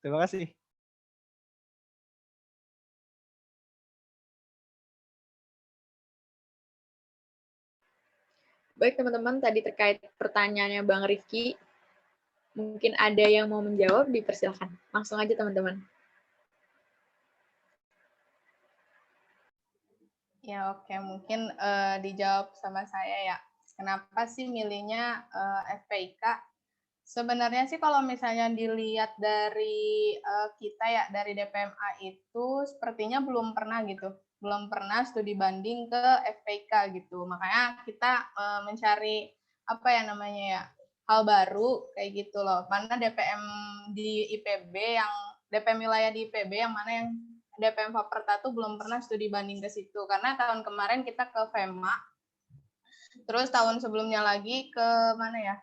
Terima kasih. Baik teman-teman, tadi terkait pertanyaannya Bang Rifki, mungkin ada yang mau menjawab, dipersilakan. Langsung aja teman-teman. Ya oke, mungkin dijawab sama saya ya. Kenapa sih milihnya FPIK? Sebenarnya sih kalau misalnya dilihat dari kita ya, dari DPMA itu sepertinya belum pernah gitu. Belum pernah studi banding ke FPIK gitu. Makanya kita mencari apa ya namanya ya, hal baru kayak gitu loh. Mana DPM di IPB yang DPM wilayah di IPB yang mana yang DPM Faperta tuh belum pernah studi banding ke situ. Karena tahun kemarin kita ke FEMA, terus tahun sebelumnya lagi ke mana ya?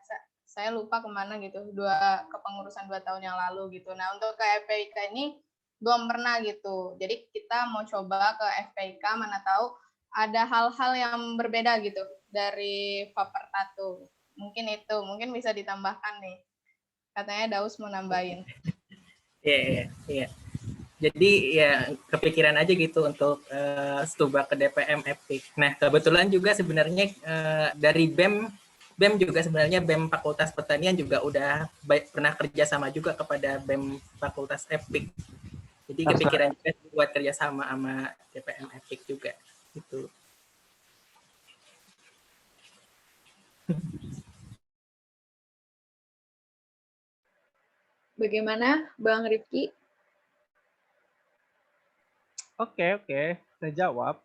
Saya lupa kemana gitu, kepengurusan 2 tahun yang lalu gitu. Nah untuk ke FPIK ini belum pernah gitu. Jadi kita mau coba ke FPIK, mana tahu ada hal-hal yang berbeda gitu dari Faperta tuh. Mungkin itu, mungkin bisa ditambahkan nih. Katanya Daus mau nambahin. Iya. Jadi ya kepikiran aja gitu untuk stuba ke DPM EPIK. Nah kebetulan juga sebenarnya dari BEM juga sebenarnya BEM Fakultas Pertanian juga udah pernah kerja sama juga kepada BEM Fakultas EPIK. Jadi kepikiran juga buat kerja sama DPM EPIK juga gitu. Bagaimana Bang Rifki? Oke, saya jawab.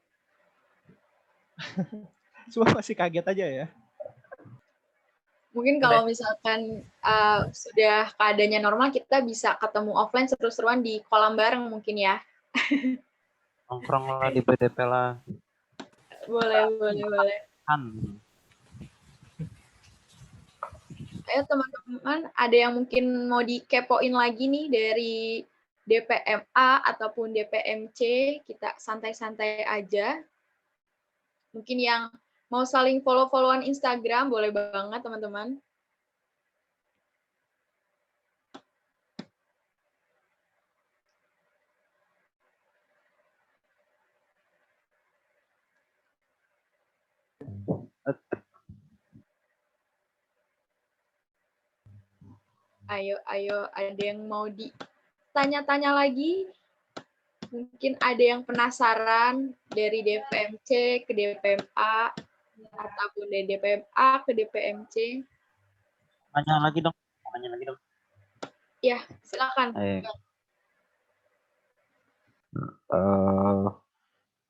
Semua masih kaget aja ya. Mungkin kalau misalkan sudah keadaannya normal, kita bisa ketemu offline seru-seruan di kolam bareng mungkin ya. Nongkrong lah di BDP lah. Boleh. Kan. Ayo teman-teman, ada yang mungkin mau dikepoin lagi nih dari DPMA ataupun DPMC, kita santai-santai aja. Mungkin yang mau saling follow-followan Instagram, boleh banget teman-teman. Ayo, ada yang mau ditanya-tanya lagi? Mungkin ada yang penasaran dari DPMC ke DPMA, ataupun dari DPMA ke DPMC. Tanya lagi dong. Ya, silakan.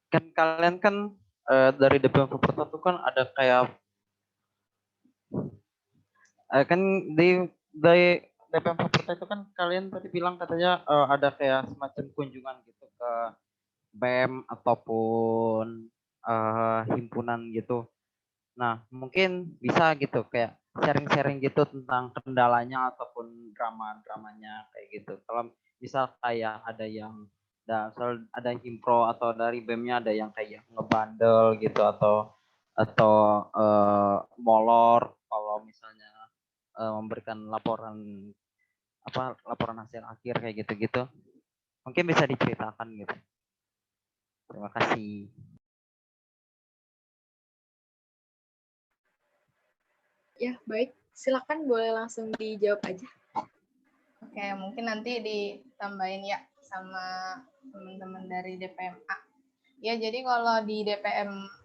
Kan kalian kan dari DPM Faperta itu kan ada kayak kan dari DPM Faperta itu kan kalian tadi bilang katanya ada kayak semacam kunjungan gitu ke BEM ataupun himpunan gitu. Nah, mungkin bisa gitu kayak sharing-sharing gitu tentang kendalanya ataupun drama-dramanya kayak gitu. Kalau misal kayak ada himpro atau dari BEM-nya ada yang kayak ngebandel gitu atau molor kalau misalnya memberikan laporan hasil akhir kayak gitu-gitu. Mungkin bisa diceritakan gitu. Terima kasih. Ya, baik. Silakan boleh langsung dijawab aja. Oke, mungkin nanti ditambahin ya. sama teman-teman dari DPMA. Ya, jadi kalau di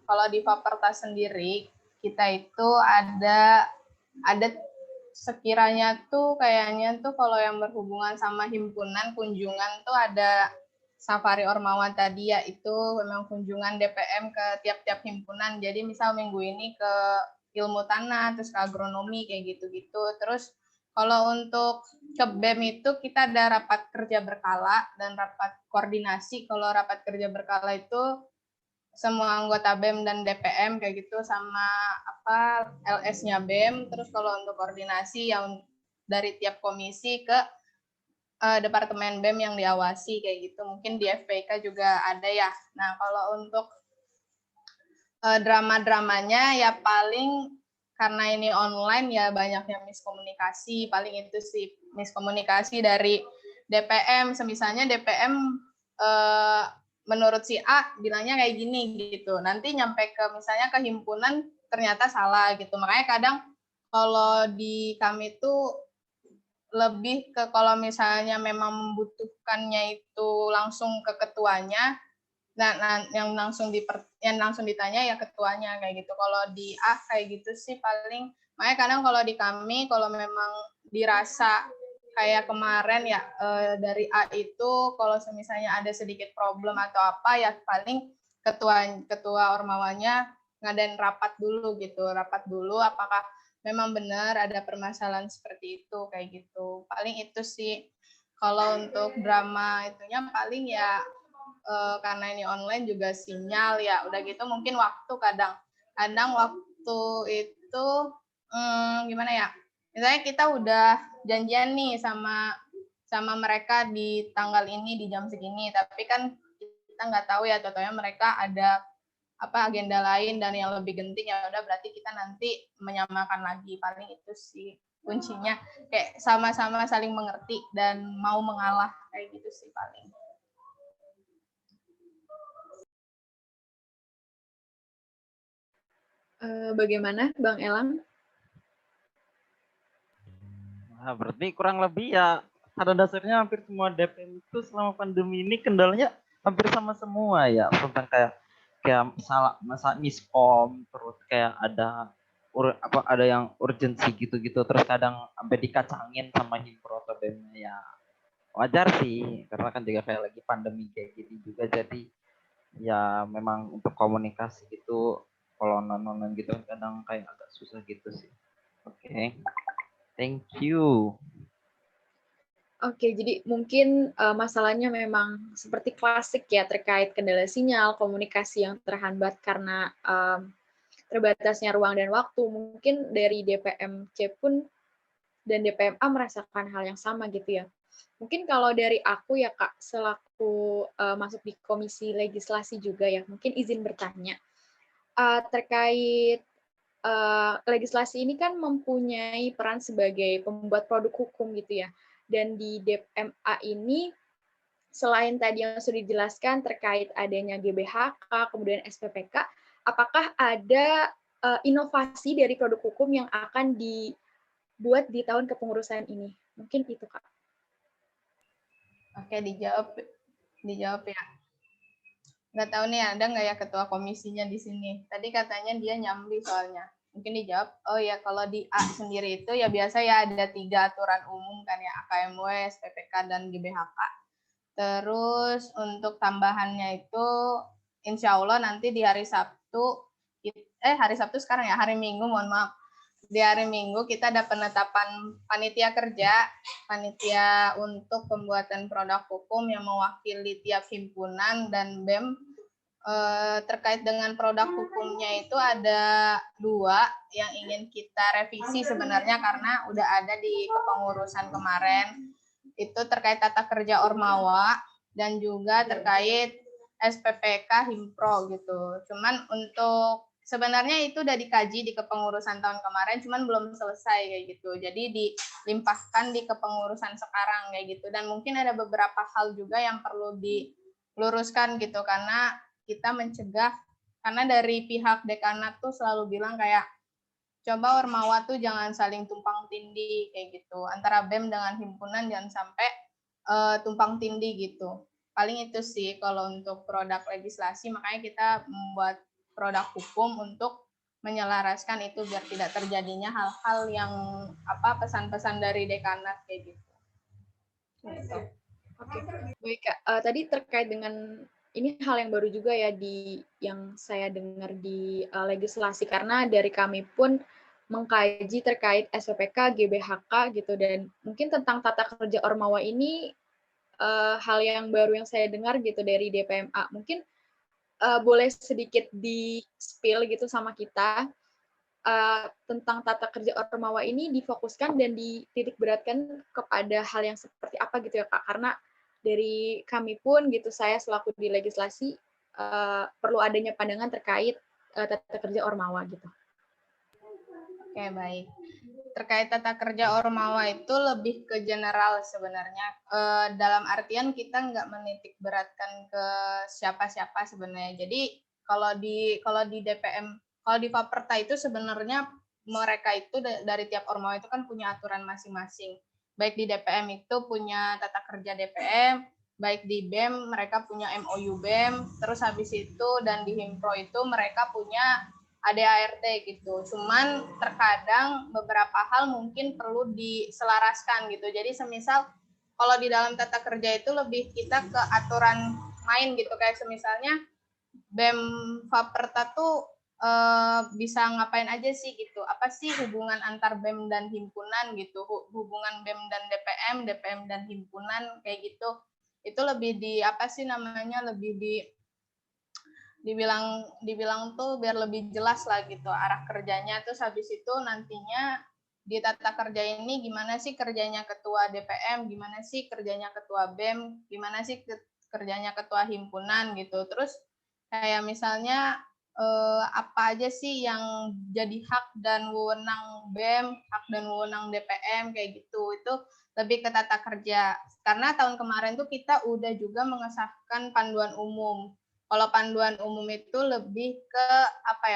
kalau di Fapertas sendiri, kita itu ada sekiranya tuh kayaknya tuh kalau yang berhubungan sama himpunan kunjungan tuh ada Safari Ormawa tadi ya, itu memang kunjungan DPM ke tiap-tiap himpunan. Jadi misal minggu ini ke ilmu tanah, terus ke agronomi kayak gitu-gitu. Terus kalau untuk ke BEM itu kita ada rapat kerja berkala dan rapat koordinasi. Kalau rapat kerja berkala itu semua anggota BEM dan DPM kayak gitu sama LS-nya BEM. Terus kalau untuk koordinasi yang dari tiap komisi ke departemen BEM yang diawasi kayak gitu. Mungkin di FPK juga ada ya. Nah, kalau untuk drama-dramanya ya paling karena ini online ya banyaknya miskomunikasi. Paling itu sih miskomunikasi dari DPM. Semisalnya DPM menurut si A bilangnya kayak gini gitu. Nanti nyampe ke misalnya ke himpunan ternyata salah gitu. Makanya kadang kalau di kami tuh lebih ke kalau misalnya memang membutuhkannya itu langsung ke ketuanya, nah yang langsung ditanya ya ketuanya kayak gitu. Kalau di A kayak gitu sih paling, makanya kadang kalau di kami kalau memang dirasa kayak kemarin ya dari A itu kalau misalnya ada sedikit problem atau apa ya paling ketua ormawanya ngadain rapat dulu gitu, rapat dulu apakah memang benar ada permasalahan seperti itu kayak gitu. Paling itu sih. Kalau untuk drama itunya paling ya karena ini online juga sinyal ya. Udah gitu mungkin waktu kadang waktu itu gimana ya? Misalnya kita udah janjian nih sama mereka di tanggal ini di jam segini, tapi kan kita nggak tahu ya totalnya mereka ada agenda lain dan yang lebih genting ya udah berarti kita nanti menyamakan lagi. Paling itu sih kuncinya, kayak sama-sama saling mengerti dan mau mengalah kayak gitu sih paling. Bagaimana Bang Elang? Nah, berarti kurang lebih ya pada dasarnya hampir semua DPM itu selama pandemi ini kendalanya hampir sama semua ya, tentang kayak salah miskom, terus kayak ada yang urgensi gitu-gitu, terus kadang sampai dikacangin sama himpro atau BEM ya. Wajar sih karena kan juga kayak lagi pandemi kayak gini juga, jadi ya memang untuk komunikasi gitu kalau non gitu kadang kayak agak susah gitu sih. Oke. Thank you. Oke, jadi mungkin masalahnya memang seperti klasik ya terkait kendala sinyal, komunikasi yang terhambat karena terbatasnya ruang dan waktu. Mungkin dari DPMC pun dan DPMA merasakan hal yang sama gitu ya. Mungkin kalau dari aku ya Kak, selaku masuk di komisi legislasi juga ya, mungkin izin bertanya. Terkait legislasi ini kan mempunyai peran sebagai pembuat produk hukum gitu ya. Dan di DPMA ini selain tadi yang sudah dijelaskan terkait adanya GBHK, kemudian SPPK, apakah ada inovasi dari produk hukum yang akan dibuat di tahun kepengurusan ini? Mungkin itu, Kak. Oke, dijawab ya. Nggak tahu nih ada nggak ya ketua komisinya di sini. Tadi katanya dia nyambi soalnya. Mungkin dijawab. Oh ya, kalau di A sendiri itu ya biasa ya ada 3 aturan umum kan ya, AKMW, SPPK, dan GBHK. Terus untuk tambahannya itu insya Allah nanti di hari Sabtu, sekarang ya, hari Minggu, mohon maaf. Di hari Minggu kita ada penetapan panitia kerja, panitia untuk pembuatan produk hukum yang mewakili tiap himpunan dan BEM. Terkait dengan produk hukumnya itu ada 2 yang ingin kita revisi sebenarnya karena udah ada di kepengurusan kemarin. Itu terkait tata kerja Ormawa dan juga terkait SPPK Himpro gitu. Cuman untuk sebenarnya itu udah dikaji di kepengurusan tahun kemarin, cuman belum selesai kayak gitu. Jadi dilimpahkan di kepengurusan sekarang kayak gitu. Dan mungkin ada beberapa hal juga yang perlu diluruskan gitu karena kita mencegah, karena dari pihak dekanat tuh selalu bilang kayak coba Ormawa tuh jangan saling tumpang tindih kayak gitu antara BEM dengan himpunan, jangan sampai tumpang tindih gitu. Paling itu sih kalau untuk produk legislasi, makanya kita membuat produk hukum untuk menyelaraskan itu biar tidak terjadinya hal-hal yang pesan-pesan dari dekanat kayak gitu. Oke, baik Kak. Tadi terkait dengan ini hal yang baru juga ya yang saya dengar di legislasi, karena dari kami pun mengkaji terkait SPPK, GBHK gitu, dan mungkin tentang tata kerja Ormawa ini hal yang baru yang saya dengar gitu dari DPMA. Mungkin boleh sedikit di-spill gitu sama kita tentang tata kerja Ormawa ini difokuskan dan dititik beratkan kepada hal yang seperti apa gitu ya Kak, karena dari kami pun gitu, saya selaku di legislasi perlu adanya pandangan terkait tata kerja Ormawa gitu. Oke, baik. Terkait tata kerja Ormawa itu lebih ke general sebenarnya. Dalam artian kita nggak menitik beratkan ke siapa-siapa sebenarnya. Jadi kalau di DPM, kalau di Faperta itu sebenarnya mereka itu dari tiap Ormawa itu kan punya aturan masing-masing. Baik di DPM itu punya tata kerja DPM, baik di BEM mereka punya MOU BEM, terus habis itu dan di Himpro itu mereka punya ADART gitu. Cuman terkadang beberapa hal mungkin perlu diselaraskan gitu. Jadi semisal kalau di dalam tata kerja itu lebih kita ke aturan main gitu, kayak semisalnya BEM Faperta tuh bisa ngapain aja sih gitu. Apa sih hubungan antar BEM dan himpunan gitu. Hubungan BEM dan DPM, DPM dan himpunan kayak gitu. Itu lebih di lebih dibilang tuh biar lebih jelas lah gitu arah kerjanya. Terus habis itu nantinya di tata kerja ini gimana sih kerjanya ketua DPM, gimana sih kerjanya ketua BEM, gimana sih kerjanya ketua himpunan gitu. Terus kayak misalnya apa aja sih yang jadi hak dan wewenang BEM, hak dan wewenang DPM kayak gitu. Itu lebih ke tata kerja. Karena tahun kemarin tuh kita udah juga mengesahkan panduan umum. Kalau panduan umum itu lebih ke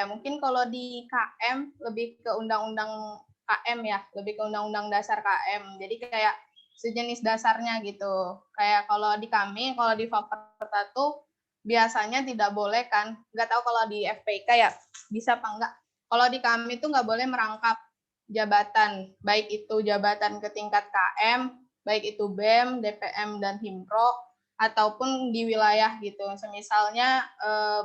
mungkin kalau di KM lebih ke undang-undang KM ya, lebih ke undang-undang dasar KM. Jadi kayak sejenis dasarnya gitu. Kayak kalau di kami, kalau di Faperta tuh biasanya tidak boleh kan, nggak tahu kalau di FPK ya bisa apa enggak. Kalau di kami tuh nggak boleh merangkap jabatan, baik itu jabatan ke tingkat KM, baik itu BEM, DPM, dan Himpro, ataupun di wilayah gitu. Semisalnya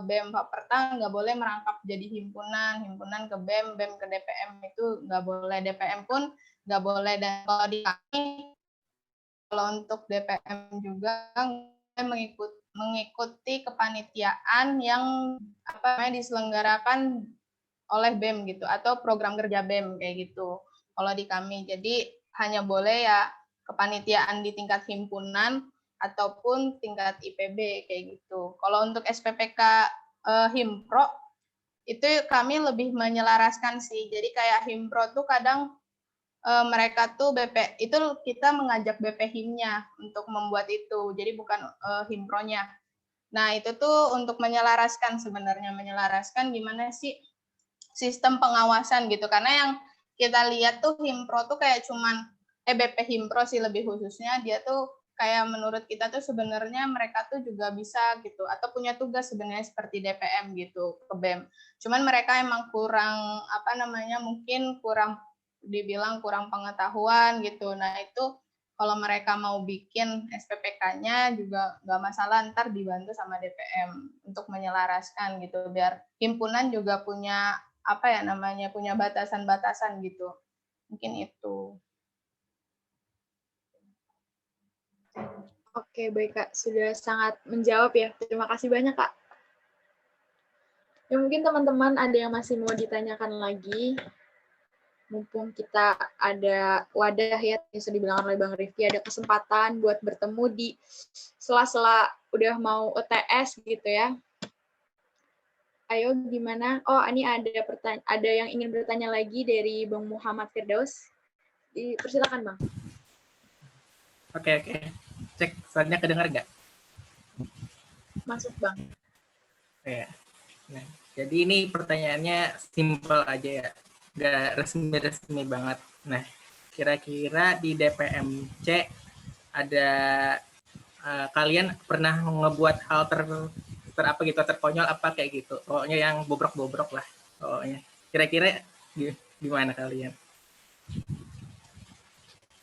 BEM Faperta nggak boleh merangkap jadi himpunan, himpunan ke BEM, BEM ke DPM itu nggak boleh, DPM pun nggak boleh. Dan kalau di kami, kalau untuk DPM juga mengikuti kepanitiaan yang diselenggarakan oleh BEM gitu, atau program kerja BEM kayak gitu. Kalau di kami, jadi hanya boleh ya kepanitiaan di tingkat himpunan ataupun tingkat IPB kayak gitu. Kalau untuk SPPK Himpro itu kami lebih menyelaraskan sih. Jadi kayak Himpro tuh kadang mereka tuh BP itu kita mengajak BP Himnya untuk membuat itu. Jadi bukan Himpronya. Nah, itu tuh untuk menyelaraskan sebenarnya, menyelaraskan gimana sih sistem pengawasan gitu. Karena yang kita lihat tuh Himpro tuh kayak cuman BP Himpro sih lebih khususnya, dia tuh kayak menurut kita tuh sebenarnya mereka tuh juga bisa gitu, atau punya tugas sebenarnya seperti DPM gitu ke BEM. Cuman mereka emang kurang mungkin dibilang kurang pengetahuan gitu. Nah itu kalau mereka mau bikin SPPK-nya juga nggak masalah, ntar dibantu sama DPM untuk menyelaraskan gitu, biar himpunan juga punya punya batasan-batasan gitu. Mungkin itu. Oke, baik Kak. Sudah sangat menjawab ya. Terima kasih banyak Kak. Ya, mungkin teman-teman ada yang masih mau ditanyakan lagi. Mumpung kita ada wadah ya, yang sudah dibilang oleh Bang Rifki, ada kesempatan buat bertemu di sela-sela udah mau UTS gitu ya. Ayo gimana? Oh, ini ada yang ingin bertanya lagi dari Bang Muhammad Firdaus. Persilakan Bang. Oke. Cek, soalnya kedengar nggak? Masuk Bang. Ya. Nah, jadi ini pertanyaannya simpel aja ya, nggak resmi-resmi banget. Nah, kira-kira di DPMC ada kalian pernah ngebuat hal apa gitu, terkonyol apa kayak gitu, pokoknya yang bobrok-bobrok lah pokoknya. Kira-kira gimana kalian?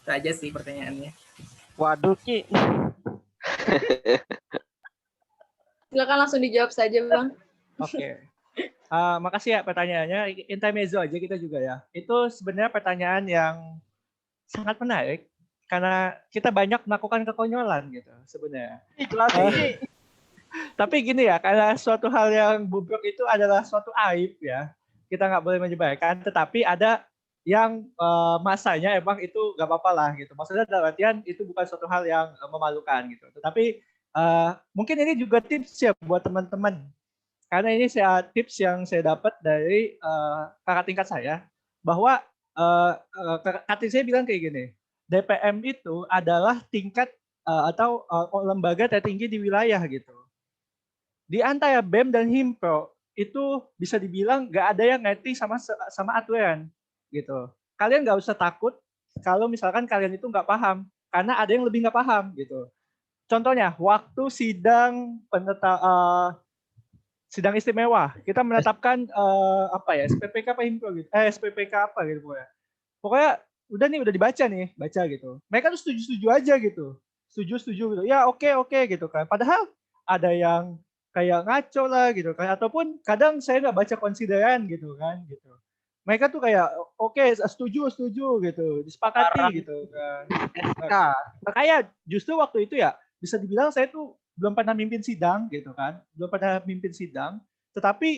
Itu aja sih pertanyaannya. Waduh Ki. Silakan langsung dijawab saja, Bang. Oke. Makasih ya pertanyaannya. Intermezzo aja kita juga ya. Itu sebenarnya pertanyaan yang sangat menarik karena kita banyak melakukan kekonyolan gitu sebenarnya. Jelasin. Tapi gini ya, karena suatu hal yang bobrok itu adalah suatu aib ya. Kita nggak boleh menyebarkan, tetapi ada yang masanya emang itu nggak apa-apa lah gitu. Maksudnya dalam artian itu bukan suatu hal yang memalukan gitu. Tetapi mungkin ini juga tips ya buat teman-teman. Karena ini tips yang saya dapat dari kakak tingkat saya, bahwa kakak tingkat saya bilang kayak gini, DPM itu adalah tingkat atau lembaga tertinggi di wilayah gitu. Di antara BEM dan Himpro itu bisa dibilang nggak ada yang ngerti sama aturan gitu. Kalian nggak usah takut kalau misalkan kalian itu nggak paham, karena ada yang lebih nggak paham gitu. Contohnya waktu sidang istimewa, kita menetapkan SPPK apa Himpro gitu, SPPK apa gitu pokoknya. Pokoknya udah dibaca nih, baca gitu. Mereka tuh setuju-setuju aja gitu, setuju gitu. Ya oke gitu kan. Padahal ada yang kayak ngaco lah gitu kan, ataupun kadang saya nggak baca konsideran gitu kan gitu. Mereka tuh kayak oke, setuju gitu, disepakati gitu kan. Kayak justru waktu itu ya bisa dibilang saya tuh belum pernah mimpin sidang gitu kan, tetapi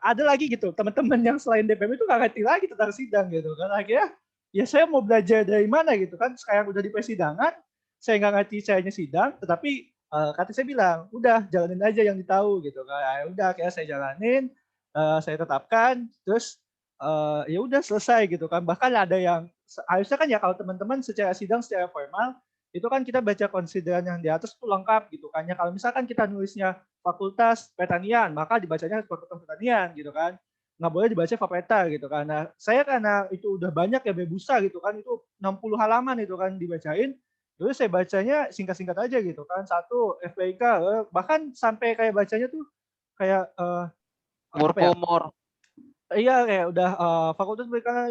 ada lagi gitu teman-teman yang selain DPM itu nggak ngerti lagi tentang sidang gitu kan. Akhirnya ya saya mau belajar dari mana gitu kan, sekarang udah di persidangan saya nggak ngerti caranya sidang, tetapi kata saya bilang udah jalanin aja yang ditahu gitu kan. Udah akhirnya saya jalanin, saya tetapkan, terus ya udah selesai gitu kan. Bahkan ada yang harusnya kan ya kalau teman-teman secara sidang secara formal itu kan kita baca konsideran yang di atas itu lengkap gitu kan ya. Kalau misalkan kita nulisnya Fakultas Pertanian, maka dibacanya Fakultas Pertanian gitu kan. Nggak boleh dibaca Fapeta gitu kan. Nah, saya karena itu udah banyak ya bebusa gitu kan, itu 60 halaman itu kan dibacain. Terus saya bacanya singkat-singkat aja gitu kan. Satu FPK, bahkan sampai kayak bacanya tuh kayak Umur. Iya kayak udah Fakultas Perikanan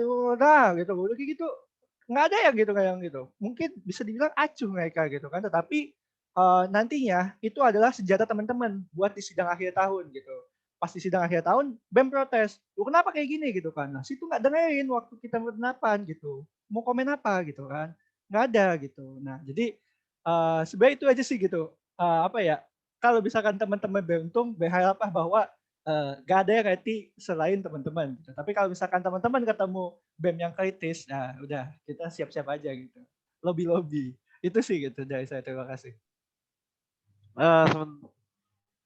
gitu. Udah kayak gitu. Nggak ada yang gitu kayak yang gitu. Mungkin bisa dibilang acuh mereka gitu kan. Tetapi nantinya itu adalah senjata teman-teman buat di sidang akhir tahun gitu. Pas di sidang akhir tahun, BEM protes. Kenapa kayak gini gitu kan. Nah, situ nggak dengerin waktu kita berpendapat gitu. Mau komen apa gitu kan. Nggak ada gitu. Nah, jadi sebenarnya itu aja sih gitu. Kalau misalkan teman-teman beruntung, berharap bahwa nggak ada yang ngerti selain teman-teman. Gitu. Tapi kalau misalkan teman-teman ketemu BEM yang kritis, nah udah kita siap-siap aja gitu. Lobby. Itu sih gitu dari saya. Terima kasih.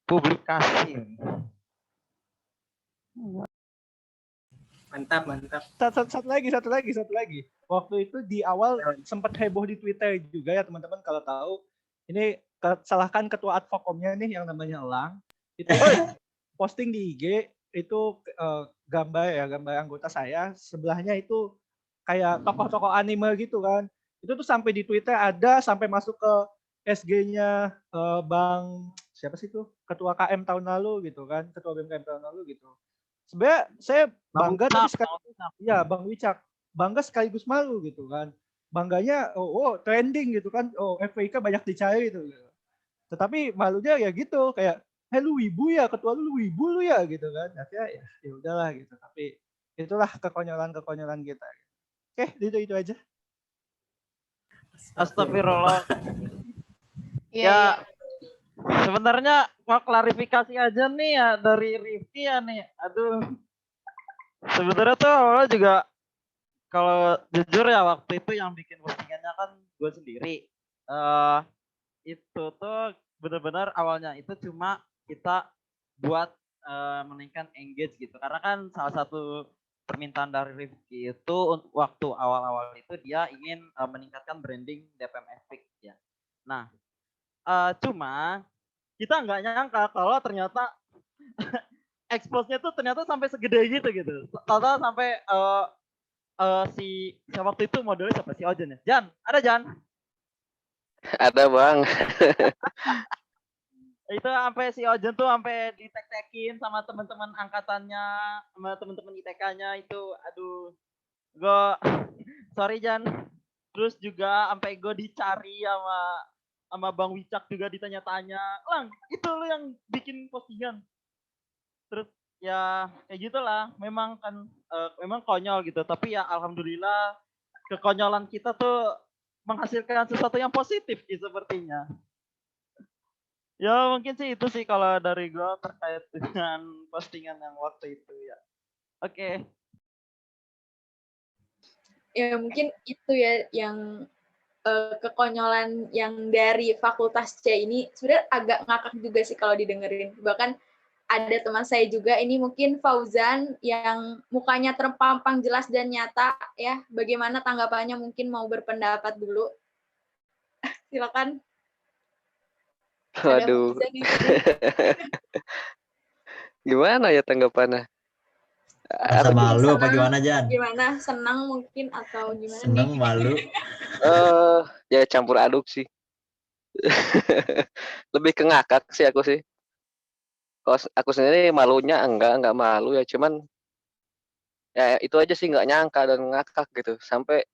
Publikasi. Mantap. Satu lagi. Waktu itu di awal sempat heboh di Twitter juga ya teman-teman kalau tahu. Ini salahkan ketua advokomnya nih yang namanya Elang. Itu posting di IG itu gambar anggota saya, sebelahnya itu kayak tokoh-tokoh anime gitu kan. Itu tuh sampai di Twitter ada sampai masuk ke SG-nya Bang siapa sih itu? Ketua KM tahun lalu gitu kan, ketua BMKM tahun lalu gitu. Sebenarnya saya bangga tapi sekaligus ya Bang Wicak, bangga sekaligus malu gitu kan. Bangganya trending gitu kan. FPIK banyak dicari gitu. Tetapi malunya ya gitu kayak lu wibu ya, ketua lu wibu lu ya gitu kan. Akhirnya ya udahlah gitu. Tapi itulah kekonyolan kita. Oke, itu aja. Astagfirullah. Ya, sebenarnya mau klarifikasi aja nih ya dari Rifki ya nih. Aduh. Sebenarnya tuh awalnya juga kalau jujur ya waktu itu yang bikin postingannya kan gue sendiri. Itu tuh benar-benar awalnya itu cuma kita buat meningkatkan engage gitu. Karena kan salah satu permintaan dari Rifki itu waktu awal-awal itu dia ingin meningkatkan branding DPM Epic ya. Nah, cuma kita nggak nyangka kalau ternyata expose-nya tuh ternyata sampai segede gitu. Total sampai si waktu itu modelnya siapa, si Ojen ya? Jan, ada Jan? Ada Bang. Itu sampai si Ojen tuh sampai ditek-tekin sama teman-teman angkatannya, sama teman-teman ITK-nya itu. Aduh, gue sorry Jan. Terus juga sampai gue dicari sama Bang Wicak juga ditanya-tanya. Lang, itu lu yang bikin postingan. Terus ya kayak gitulah. Memang kan memang konyol gitu, tapi ya alhamdulillah kekonyolan kita tuh menghasilkan sesuatu yang positif gitu sepertinya. Ya mungkin sih itu sih kalau dari gue terkait dengan postingan yang waktu itu ya. Oke. Ya mungkin itu ya yang kekonyolan yang dari Fakultas C ini sebenarnya agak ngakak juga sih kalau didengerin. Bahkan ada teman saya juga, ini mungkin Fauzan, yang mukanya terpampang jelas dan nyata ya. Bagaimana tanggapannya, mungkin mau berpendapat dulu. Silakan. Ada Waduh. Fauzan di sini. Gimana ya tanggapannya? Rasa malu apa gimana, Jan? Gimana? Senang mungkin atau gimana Senang, nih? malu. Ya campur aduk sih. Lebih ke ngakak sih aku sih. Kalau aku sendiri malunya enggak malu ya, cuman ya itu aja sih, nggak nyangka dan ngakak gitu. Sampai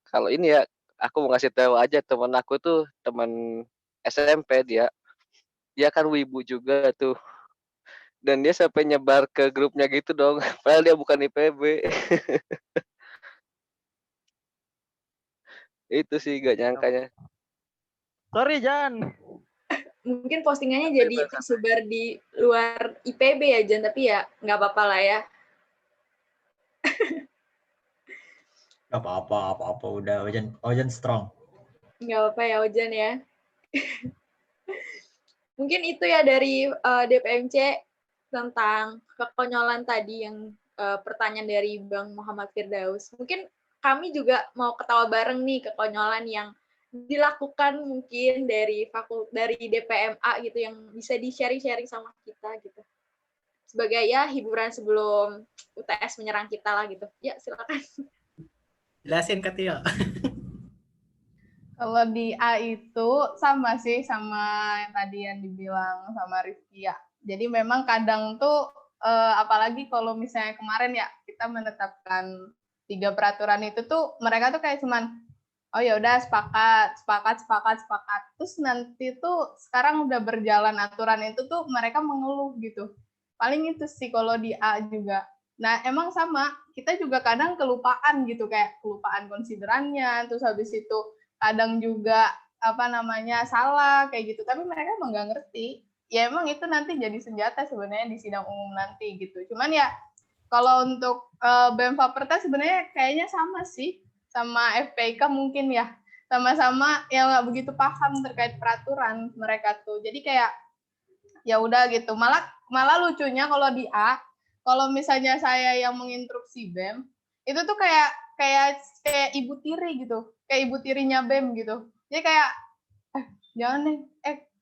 kalau ini ya, aku mau ngasih tahu aja, teman aku tuh teman SMP, dia kan wibu juga tuh, dan dia sampai nyebar ke grupnya gitu dong. Padahal dia bukan IPB. Itu sih gak nyangkanya. Sorry Jan. Mungkin postingannya jadi tersebar di luar IPB ya, Jan, tapi ya nggak apa-apa lah ya. Gak apa-apa udah Ojan strong. Nggak apa-apa ya, Ojan ya. Mungkin itu ya dari DPMC tentang kekonyolan tadi, yang pertanyaan dari Bang Muhammad Firdaus. Mungkin kami juga mau ketawa bareng nih, kekonyolan yang dilakukan mungkin dari DPMA gitu, yang bisa di-sharing-sharing sama kita gitu. Sebagai ya hiburan sebelum UTS menyerang kita lah gitu. Ya, silakan. Jelasin Kak Tio. Kalau di A itu sama sih sama yang tadi yang dibilang sama Rifki ya. Jadi memang kadang tuh apalagi kalau misalnya kemarin ya kita menetapkan 3 peraturan itu tuh, mereka tuh kayak cuman oh ya udah sepakat. Terus nanti tuh sekarang udah berjalan aturan itu tuh mereka mengeluh gitu. Paling itu sih kalau di A juga. Nah, emang sama, kita juga kadang kelupaan gitu, kayak kelupaan konsiderannya, terus habis itu kadang juga salah kayak gitu, tapi mereka emang nggak ngerti. Ya emang itu nanti jadi senjata sebenarnya di sidang umum nanti gitu. Cuman ya kalau untuk BEM Faperta sebenarnya kayaknya sama sih sama FPIK mungkin ya, sama-sama yang nggak begitu paham terkait peraturan mereka tuh. Jadi kayak ya udah gitu. Malah lucunya kalau di A, kalau misalnya saya yang menginstruksi BEM, itu tuh kayak ibu tiri gitu, kayak ibu tirinya BEM gitu. Jadi kayak jangan nih,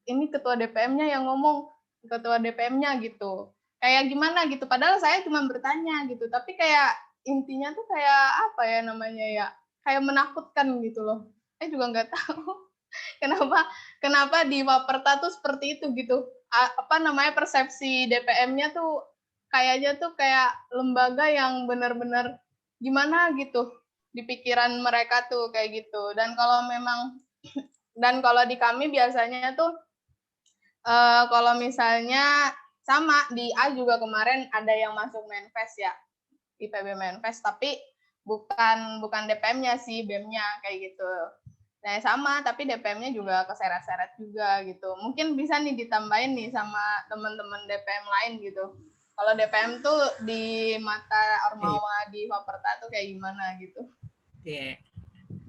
ini ketua DPM-nya yang ngomong, ketua DPM-nya gitu. Kayak gimana gitu, padahal saya cuma bertanya gitu, tapi kayak intinya tuh kayak apa ya namanya ya, kayak menakutkan gitu loh. Saya juga nggak tahu kenapa di Waperta tuh seperti itu gitu. Persepsi DPM-nya tuh kayaknya tuh kayak lembaga yang benar-benar gimana gitu di pikiran mereka tuh kayak gitu. Dan kalau di kami biasanya tuh kalau misalnya sama di A juga kemarin ada yang masuk Menfest ya, IPB Menfest, tapi bukan DPM-nya sih, BEM-nya kayak gitu. Nah sama, tapi DPM-nya juga keseret-seret juga gitu. Mungkin bisa nih ditambahin nih sama teman-teman DPM lain gitu. Kalau DPM tuh di mata Ormawa di Faperta tuh kayak gimana gitu. Iya,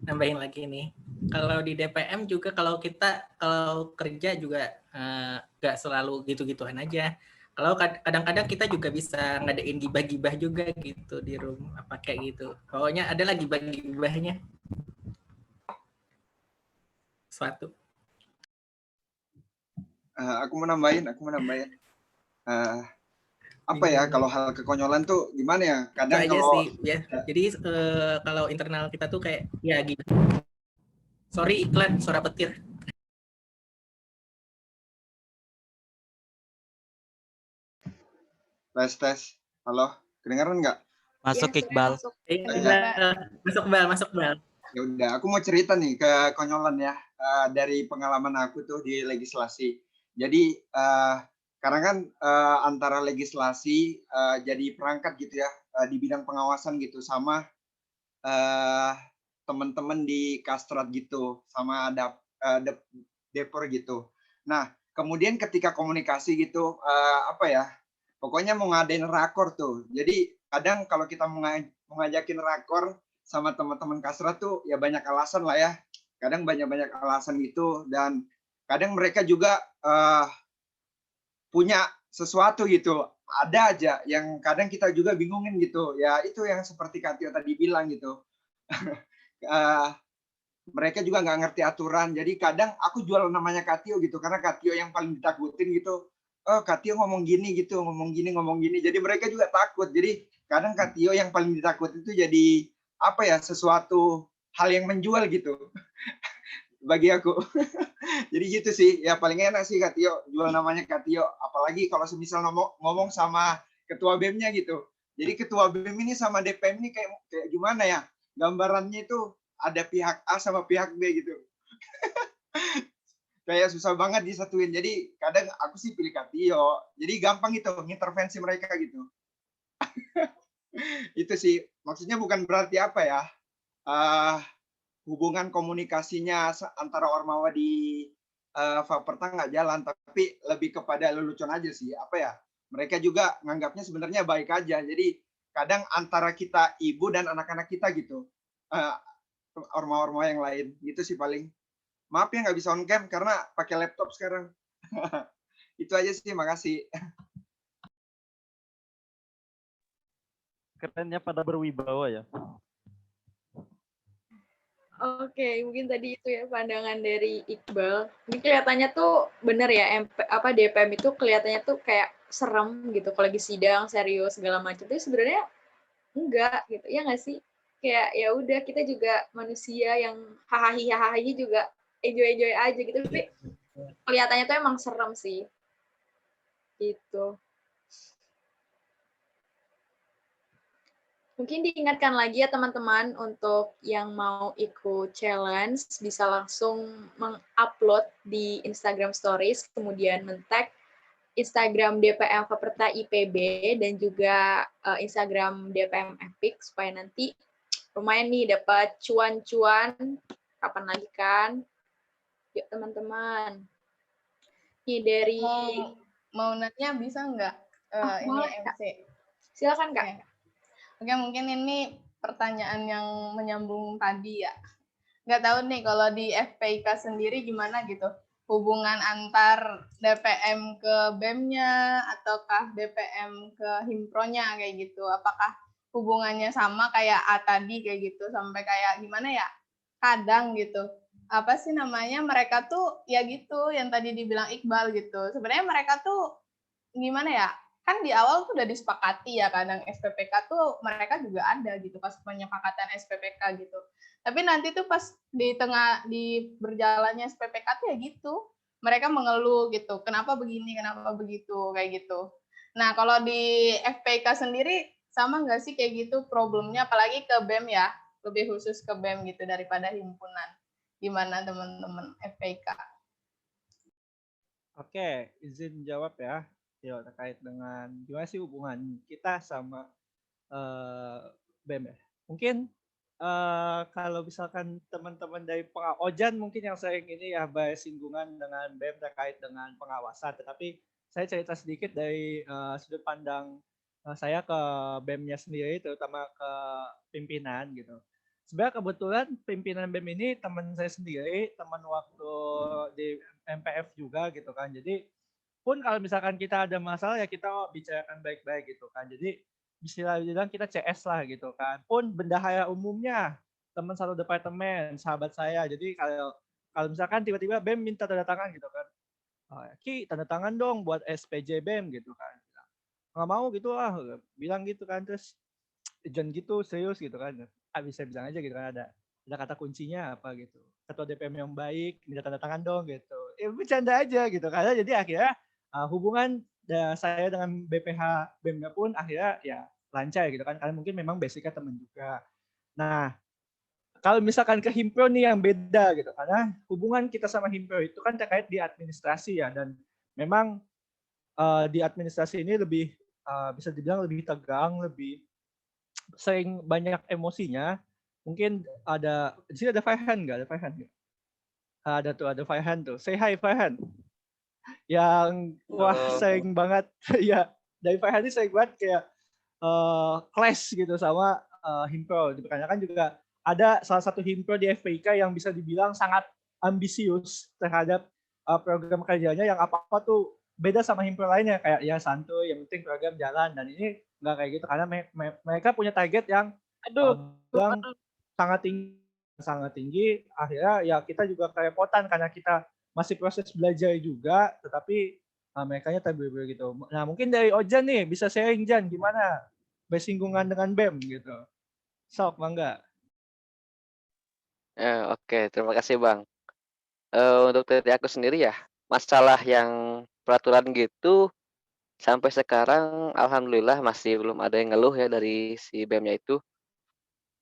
nambahin lagi nih. Kalau di DPM juga kalau kerja juga nggak selalu gitu-gituan aja. Kalau kadang-kadang kita juga bisa ngadain gibah-gibah juga gitu di room, apa kayak gitu. Pokoknya ada lagi gibah-gibahnya. Suatu. Aku mau nambahin. apa ya, Bingung. kalau hal kekonyolan tuh gimana ya? Itu Kadang aja kalau sih ya. Jadi kalau internal kita tuh kayak ya gitu. Sorry iklan suara petir. tes, halo, kedengaran nggak? Masuk Ya, Iqbal. masuk. Masuk Bal. Ya udah, aku mau cerita nih kekonyolan ya, dari pengalaman aku tuh di legislasi. Jadi karena kan antara legislasi jadi perangkat gitu ya di bidang pengawasan gitu sama teman-teman di Kastrat gitu, sama ada Depor gitu. Nah, kemudian ketika komunikasi gitu apa ya? Pokoknya mau ngadain rakor tuh. Jadi kadang kalau kita mau ngajakin rakor sama teman-teman Kastrat tuh ya banyak alasan lah ya. Kadang banyak-banyak alasan gitu, dan kadang mereka juga punya sesuatu gitu. Ada aja yang kadang kita juga bingungin gitu. Ya itu yang seperti Katio tadi bilang gitu. Mereka juga nggak ngerti aturan. Jadi kadang aku jual namanya Katio gitu, karena Katio yang paling ditakutin gitu. Oh, Katio ngomong gini gitu, ngomong gini. Jadi mereka juga takut. Jadi kadang Katio yang paling ditakutin itu jadi apa ya, sesuatu hal yang menjual gitu bagi aku. Jadi gitu sih, ya paling enak sih Katio, jual namanya Katio. Apalagi kalau semisal ngomong sama ketua BEM-nya gitu. Jadi ketua BEM ini sama DPM ini kayak gimana ya? Gambarannya itu ada pihak A sama pihak B gitu. Kayak susah banget disatuin. Jadi kadang aku sih pilih Katio. Jadi gampang gitu intervensi mereka gitu. Itu sih, maksudnya bukan berarti apa ya, hubungan komunikasinya antara Ormawa di Faperta nggak jalan, tapi lebih kepada lelucon aja sih. Apa ya, mereka juga nganggapnya sebenarnya baik aja. Jadi kadang antara kita ibu dan anak-anak kita gitu, Ormawa-ormawa yang lain gitu sih paling. Maaf ya nggak bisa on cam karena pakai laptop sekarang. Itu aja sih, makasih. Kerennya pada berwibawa ya. Oke, mungkin tadi itu ya pandangan dari Iqbal. Ini kelihatannya tuh bener ya, DPM itu kelihatannya tuh kayak serem gitu kalau lagi sidang serius segala macam. Tapi sebenarnya enggak gitu, ya nggak sih? Kayak ya udah, kita juga manusia yang hahaha juga enjoy aja gitu. Tapi kelihatannya tuh emang serem sih. Gitu. Mungkin diingatkan lagi ya teman-teman, untuk yang mau ikut challenge bisa langsung mengupload di Instagram Stories, kemudian men-tag Instagram DPM Faperta IPB dan juga Instagram DPM Epic, supaya nanti lumayan nih dapat cuan-cuan kapan lagi kan. Yuk teman-teman. Nih dari mau nanya bisa nggak ini MC? Silakan Kak. Oke, mungkin ini pertanyaan yang menyambung tadi ya. Nggak tahu nih kalau di FPIK sendiri gimana gitu, hubungan antar DPM ke BEM-nya ataukah DPM ke Himpronya kayak gitu. Apakah hubungannya sama kayak A tadi kayak gitu, sampai kayak gimana ya? Kadang gitu. Apa sih namanya, mereka tuh ya gitu yang tadi dibilang Iqbal gitu. Sebenarnya mereka tuh gimana ya? Kan di awal tuh udah disepakati ya, kadang SPPK tuh mereka juga ada gitu pas penyepakatan SPPK gitu. Tapi nanti tuh pas di berjalannya SPPK tuh ya gitu, mereka mengeluh gitu, kenapa begini, kenapa begitu, kayak gitu. Nah kalau di FPK sendiri sama nggak sih kayak gitu problemnya, apalagi ke BEM ya, lebih khusus ke BEM gitu daripada himpunan. Gimana teman-teman FPK? Oke, izin jawab ya. Ya, terkait dengan gimana sih hubungan kita sama BEM ya. Mungkin kalau misalkan teman-teman dari Ojan mungkin yang sering ini ya bersinggungan dengan BEM terkait dengan pengawasan. Tetapi saya cerita sedikit dari sudut pandang saya ke BEM-nya sendiri, terutama ke pimpinan gitu. Sebenarnya kebetulan pimpinan BEM ini teman saya sendiri, teman waktu di MPF juga gitu kan. Jadi pun kalau misalkan kita ada masalah ya kita bicarakan baik-baik gitu kan. Jadi bisa dibilang kita CS lah gitu kan. Pun bendahara umumnya teman satu departemen, sahabat saya. Jadi kalau misalkan tiba-tiba BEM minta tanda tangan gitu kan. Ki tanda tangan dong buat SPJ BEM gitu kan. nggak mau gitu lah, bilang gitu kan. Terus jangan gitu, serius gitu kan. Bisa bilang aja gitu kan, ada kata kuncinya apa gitu. Ketua DPM yang baik, minta tanda tangan dong gitu. Bercanda aja gitu. Karena jadi akhirnya hubungan saya dengan BPH BEM-nya pun akhirnya ya lancar gitu kan. Karena mungkin memang basicnya teman juga. Nah, kalau misalkan ke Himpro nih yang beda gitu. Karena hubungan kita sama Himpro itu kan terkait di administrasi ya. Dan memang di administrasi ini lebih bisa dibilang lebih tegang, lebih sering banyak emosinya. Mungkin di sini ada Farhan nggak? Ada Farhan nggak? Ada Farhan tuh. Say hi Farhan. Yang wah sering banget ya, dari Farhan ini sering banget kayak clash gitu sama Himpro. Karena kan juga ada salah satu Himpro di FPIK yang bisa dibilang sangat ambisius terhadap program kerjanya, yang apa-apa tuh beda sama Himpro lainnya, kayak ya santuy, yang penting program jalan. Dan ini nggak kayak gitu, karena mereka punya target yang bilang sangat tinggi. Akhirnya ya kita juga kerepotan karena kita masih proses belajar juga, tetapi mereka-nya terburu-buru gitu. Nah, mungkin dari Ojan nih bisa sharing, Jan, gimana bersinggungan dengan BEM gitu. Sok, mangga. Oke, terima kasih Bang. Untuk dari aku sendiri ya, masalah yang peraturan gitu sampai sekarang alhamdulillah masih belum ada yang ngeluh ya dari si BEM-nya itu.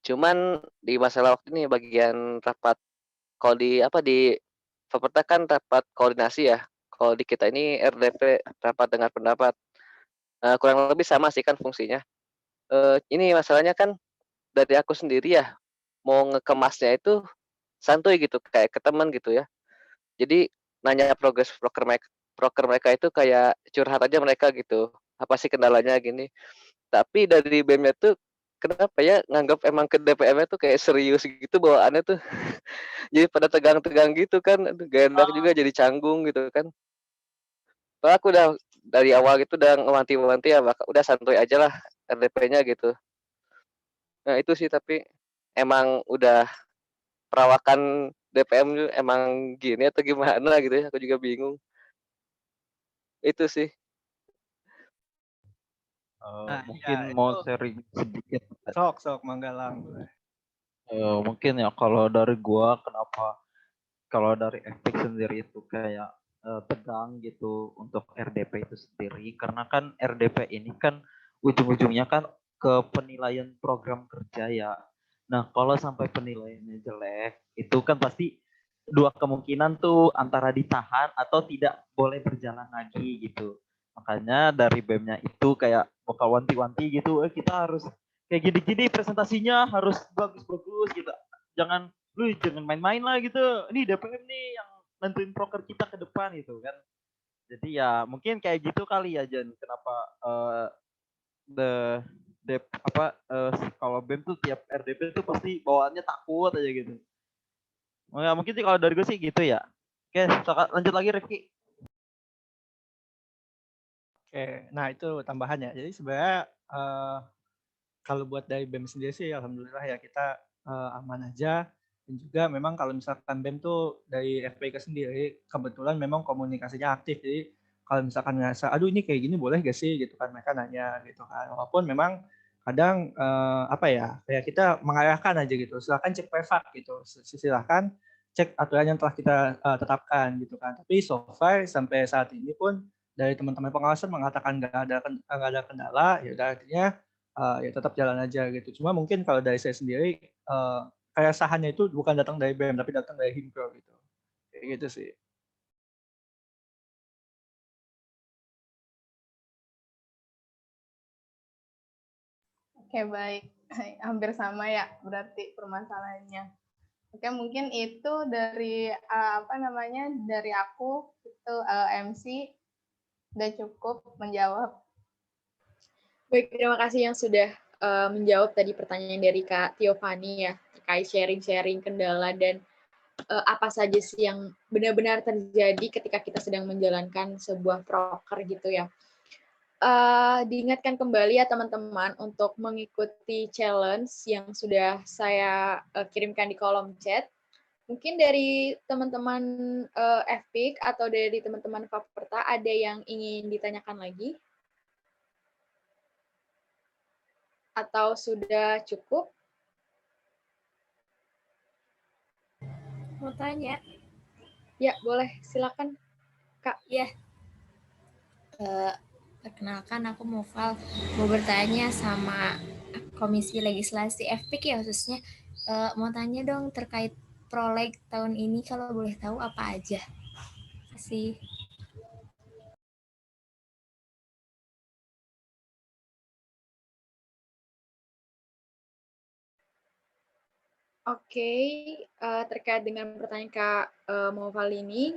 Cuman di masalah waktu ini bagian rapat, kalau di apa di Faperta kan rapat koordinasi ya. Kalau di kita ini RDP, rapat dengar pendapat. Kurang lebih sama sih kan fungsinya. Ini masalahnya kan dari aku sendiri ya, mau ngekemasnya itu santuy gitu, kayak ke teman gitu ya. Jadi nanya progres proker mereka itu kayak curhat aja mereka gitu, apa sih kendalanya gini. Tapi dari BEM-nya tuh kenapa ya nganggap emang ke DPM-nya tuh kayak serius gitu bawaannya tuh. Jadi pada tegang-tegang gitu kan, aduh gak enak juga jadi canggung gitu kan. Soalnya aku udah dari awal gitu udah ngewanti-wanti ya, udah santuy aja lah RDP-nya gitu. Nah itu sih, tapi emang udah perawakan DPM emang gini atau gimana gitu ya, aku juga bingung. Itu sih. Mungkin Ya, mau itu sharing sedikit. sok mangga lang. Mungkin ya kalau dari gua kenapa kalau dari FPIK sendiri itu kayak tegang gitu untuk RDP itu sendiri, karena kan RDP ini kan ujung-ujungnya kan ke penilaian program kerja ya. Nah, kalau sampai penilaiannya jelek, itu kan pasti dua kemungkinan tuh, antara ditahan atau tidak boleh berjalan lagi gitu. Makanya dari BEM-nya itu kayak bakal wanti-wanti gitu, kita harus kayak gini-gini presentasinya harus bagus-bagus gitu. Jangan main-main lah gitu. Ini DPM nih yang nentuin proker kita ke depan gitu kan. Jadi ya mungkin kayak gitu kali ya Jan. Kenapa kalau BEM tuh tiap RDP tuh pasti bawaannya takut aja gitu. Ya, mungkin sih kalau dari gue sih gitu ya. Oke, lanjut lagi Rifki. Oke, nah itu tambahannya. Jadi sebenarnya kalau buat dari BEM sendiri sih alhamdulillah ya kita aman aja. Dan juga memang kalau misalkan BEM tuh dari FPIK sendiri kebetulan memang komunikasinya aktif. Jadi kalau misalkan ngerasa aduh ini kayak gini boleh gak sih gitu kan, mereka nanya gitu kan. Walaupun memang kadang apa ya, kayak kita mengarahkan aja gitu. Silakan cek prefak gitu. Silakan cek aturan yang telah kita tetapkan gitu kan. Tapi so far sampai saat ini pun dari teman-teman pengawasan mengatakan nggak ada kendala, ya udah artinya ya tetap jalan aja gitu. Cuma mungkin kalau dari saya sendiri keresahannya itu bukan datang dari BEM tapi datang dari Himpro gitu. Kayak gitu sih. Oke, baik. Hampir sama ya berarti permasalahannya. Oke, mungkin itu dari dari aku itu MC udah cukup menjawab. Baik, terima kasih yang sudah menjawab tadi pertanyaan dari Kak Tiofani ya, terkait sharing-sharing kendala dan apa saja sih yang benar-benar terjadi ketika kita sedang menjalankan sebuah proker gitu ya. Diingatkan kembali ya teman-teman untuk mengikuti challenge yang sudah saya kirimkan di kolom chat. Mungkin dari teman-teman FPIK atau dari teman-teman Faperta ada yang ingin ditanyakan lagi? atau sudah cukup? Mau tanya? Ya, boleh. Silakan, Kak. Ya. Perkenalkan, aku Mufal. Mau bertanya sama Komisi Legislasi FPIK ya khususnya. Mau tanya dong terkait proleg tahun ini, kalau boleh tahu apa aja. Terima kasih. Oke, terkait dengan pertanyaan Kak Mufal ini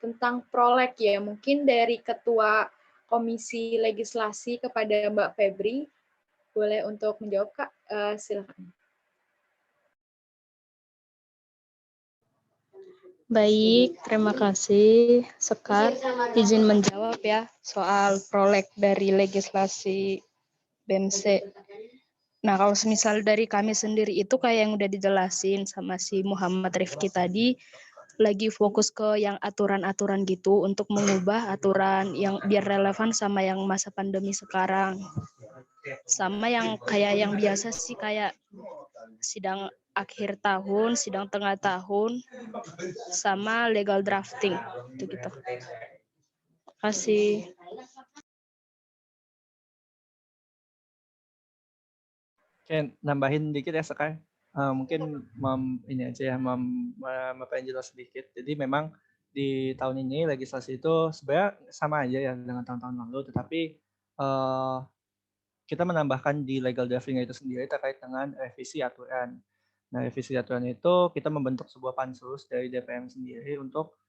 tentang proleg ya, mungkin dari Ketua Komisi Legislasi kepada Mbak Febri, boleh untuk menjawab Kak, silakan. Baik, terima kasih. Sekar, izin menjawab ya soal proleg dari legislasi BEMSE. Nah, kalau semisal dari kami sendiri itu kayak yang udah dijelasin sama si Muhammad Rifki tadi, lagi fokus ke yang aturan-aturan gitu untuk mengubah aturan yang biar relevan sama yang masa pandemi sekarang. Sama yang kayak yang biasa sih kayak sidang akhir tahun, sidang tengah tahun, sama legal drafting gitu. Terima kasih. Oke, nambahin dikit ya Sekar. Mungkin ini aja ya, pengen jelas sedikit. Jadi memang di tahun ini legislasi itu sebenarnya sama aja ya dengan tahun-tahun lalu, tetapi kita menambahkan di legal drafting itu sendiri terkait dengan revisi aturan. Nah, revisi aturan itu kita membentuk sebuah pansus dari DPM sendiri untuk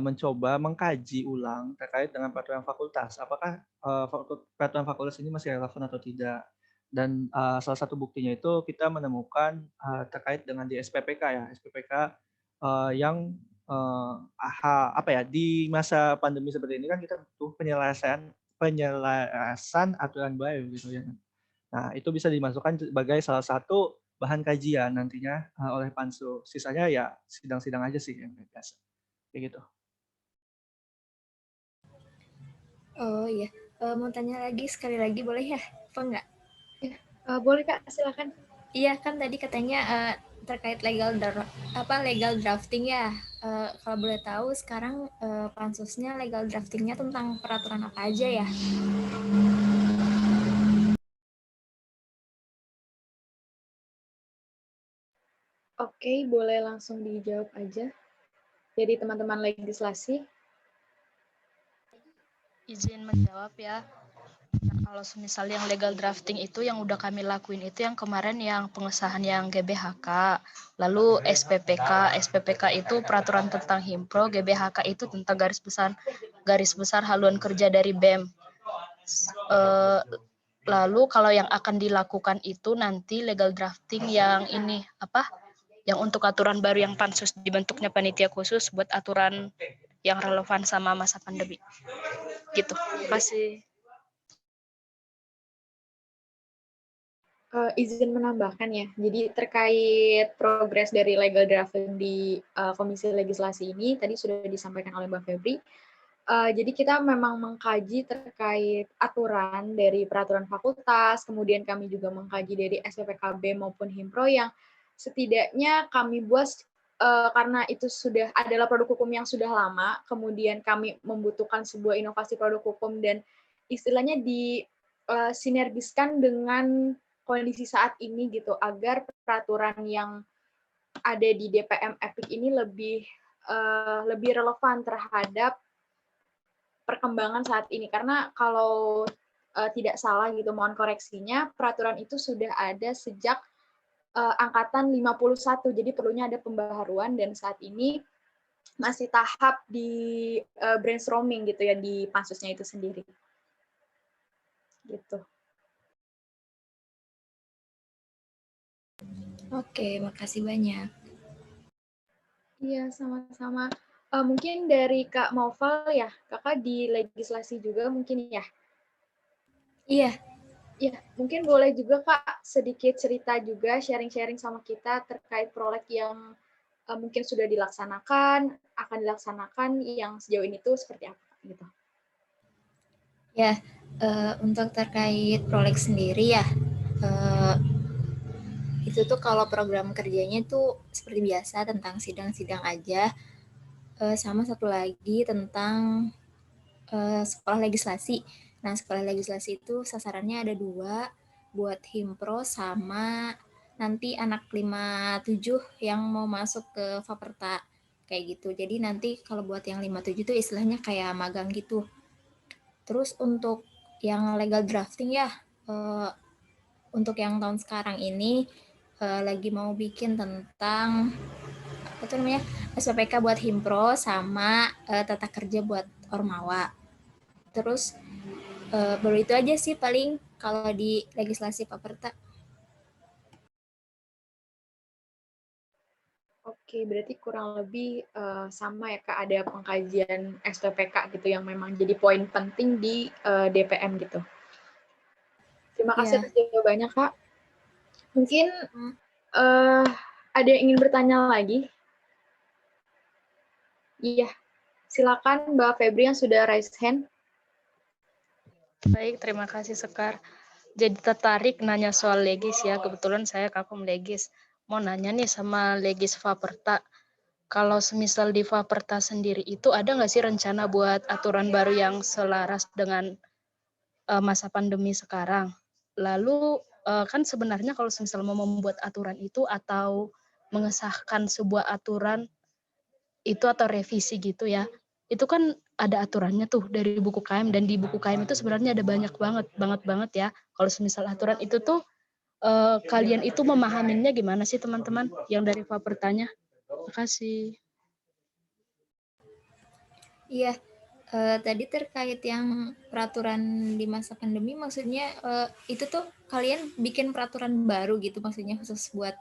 mencoba mengkaji ulang terkait dengan peraturan fakultas. Apakah peraturan fakultas ini masih relevan atau tidak? Dan salah satu buktinya itu kita menemukan terkait dengan di SPPK ya, SPPK yang apa ya, di masa pandemi seperti ini kan kita butuh penyelarasan aturan baru gitu ya. Nah, itu bisa dimasukkan sebagai salah satu bahan kajian nantinya oleh pansus. Sisanya ya sidang-sidang aja sih yang biasa. Kayak gitu. Oh iya, mau tanya lagi sekali lagi boleh ya? Apa enggak? Boleh Kak, silakan. Iya, kan tadi katanya terkait legal drafting ya. Kalau boleh tahu sekarang pansusnya legal draftingnya tentang peraturan apa aja ya? Oke, boleh langsung dijawab aja dari teman-teman legislasi. Izin menjawab ya. Nah, kalau semisal yang legal drafting itu yang udah kami lakuin itu yang kemarin yang pengesahan yang GBHK, lalu SPPK itu peraturan tentang Himpro, GBHK itu tentang garis besar haluan kerja dari BEM. Lalu kalau yang akan dilakukan itu nanti legal drafting yang ini yang untuk aturan baru yang pansus dibentuknya panitia khusus buat aturan yang relevan sama masa pandemi. Gitu. Terima kasih. Izin menambahkan ya, jadi terkait progres dari legal drafting di Komisi Legislasi ini, tadi sudah disampaikan oleh Mbak Febri, jadi kita memang mengkaji terkait aturan dari peraturan fakultas, kemudian kami juga mengkaji dari SPPKB maupun Himpro yang setidaknya kami buat karena itu sudah adalah produk hukum yang sudah lama, kemudian kami membutuhkan sebuah inovasi produk hukum dan istilahnya disinergiskan dengan kondisi saat ini gitu, agar peraturan yang ada di DPM EPIK ini lebih relevan terhadap perkembangan saat ini. Karena kalau tidak salah gitu, mohon koreksinya, peraturan itu sudah ada sejak angkatan 51, jadi perlunya ada pembaharuan dan saat ini masih tahap di brainstorming gitu ya di pansusnya itu sendiri. Gitu. Oke, makasih banyak. Iya, sama-sama. Mungkin dari Kak Maufal ya, Kakak di legislasi juga mungkin ya? Iya. Ya, mungkin boleh juga Kak sedikit cerita juga, sharing-sharing sama kita terkait proleg yang mungkin sudah dilaksanakan, akan dilaksanakan, yang sejauh ini tuh seperti apa gitu. Ya, untuk terkait proleg sendiri ya, Itu tuh kalau program kerjanya tuh seperti biasa tentang sidang-sidang aja. Sama satu lagi tentang sekolah legislasi. Nah, sekolah legislasi itu sasarannya ada 2, buat Himpro sama nanti anak 57 yang mau masuk ke Faperta kayak gitu. Jadi nanti kalau buat yang 57 itu istilahnya kayak magang gitu. Terus untuk yang legal drafting ya, untuk yang tahun sekarang ini lagi mau bikin tentang apa tuh namanya SPPK buat Himpro sama tata kerja buat Ormawa. Terus baru itu aja sih paling kalau di legislasi Faperta. Oke, berarti kurang lebih sama ya Kak, ada pengkajian SPPK gitu yang memang jadi poin penting di DPM gitu. Terima kasih atas jawabannya Kak. Mungkin ada yang ingin bertanya lagi? Iya, silakan Mbak Febri yang sudah raise hand. Baik, terima kasih Sekar. Jadi tertarik nanya soal legis ya, kebetulan saya Kakum Legis. Mau nanya nih sama Legis Faperta, kalau semisal di Faperta sendiri itu ada nggak sih rencana buat aturan baru yang selaras dengan masa pandemi sekarang? Lalu kan sebenarnya kalau semisal mau membuat aturan itu atau mengesahkan sebuah aturan itu atau revisi gitu ya, itu kan ada aturannya tuh dari buku KM, dan di buku KM itu sebenarnya ada banyak banget ya. Kalau semisal aturan itu tuh kalian itu memahaminya gimana sih teman-teman yang dari Fapertanya? Terima kasih. Iya, tadi terkait yang peraturan di masa pandemi, maksudnya itu tuh kalian bikin peraturan baru gitu maksudnya khusus buat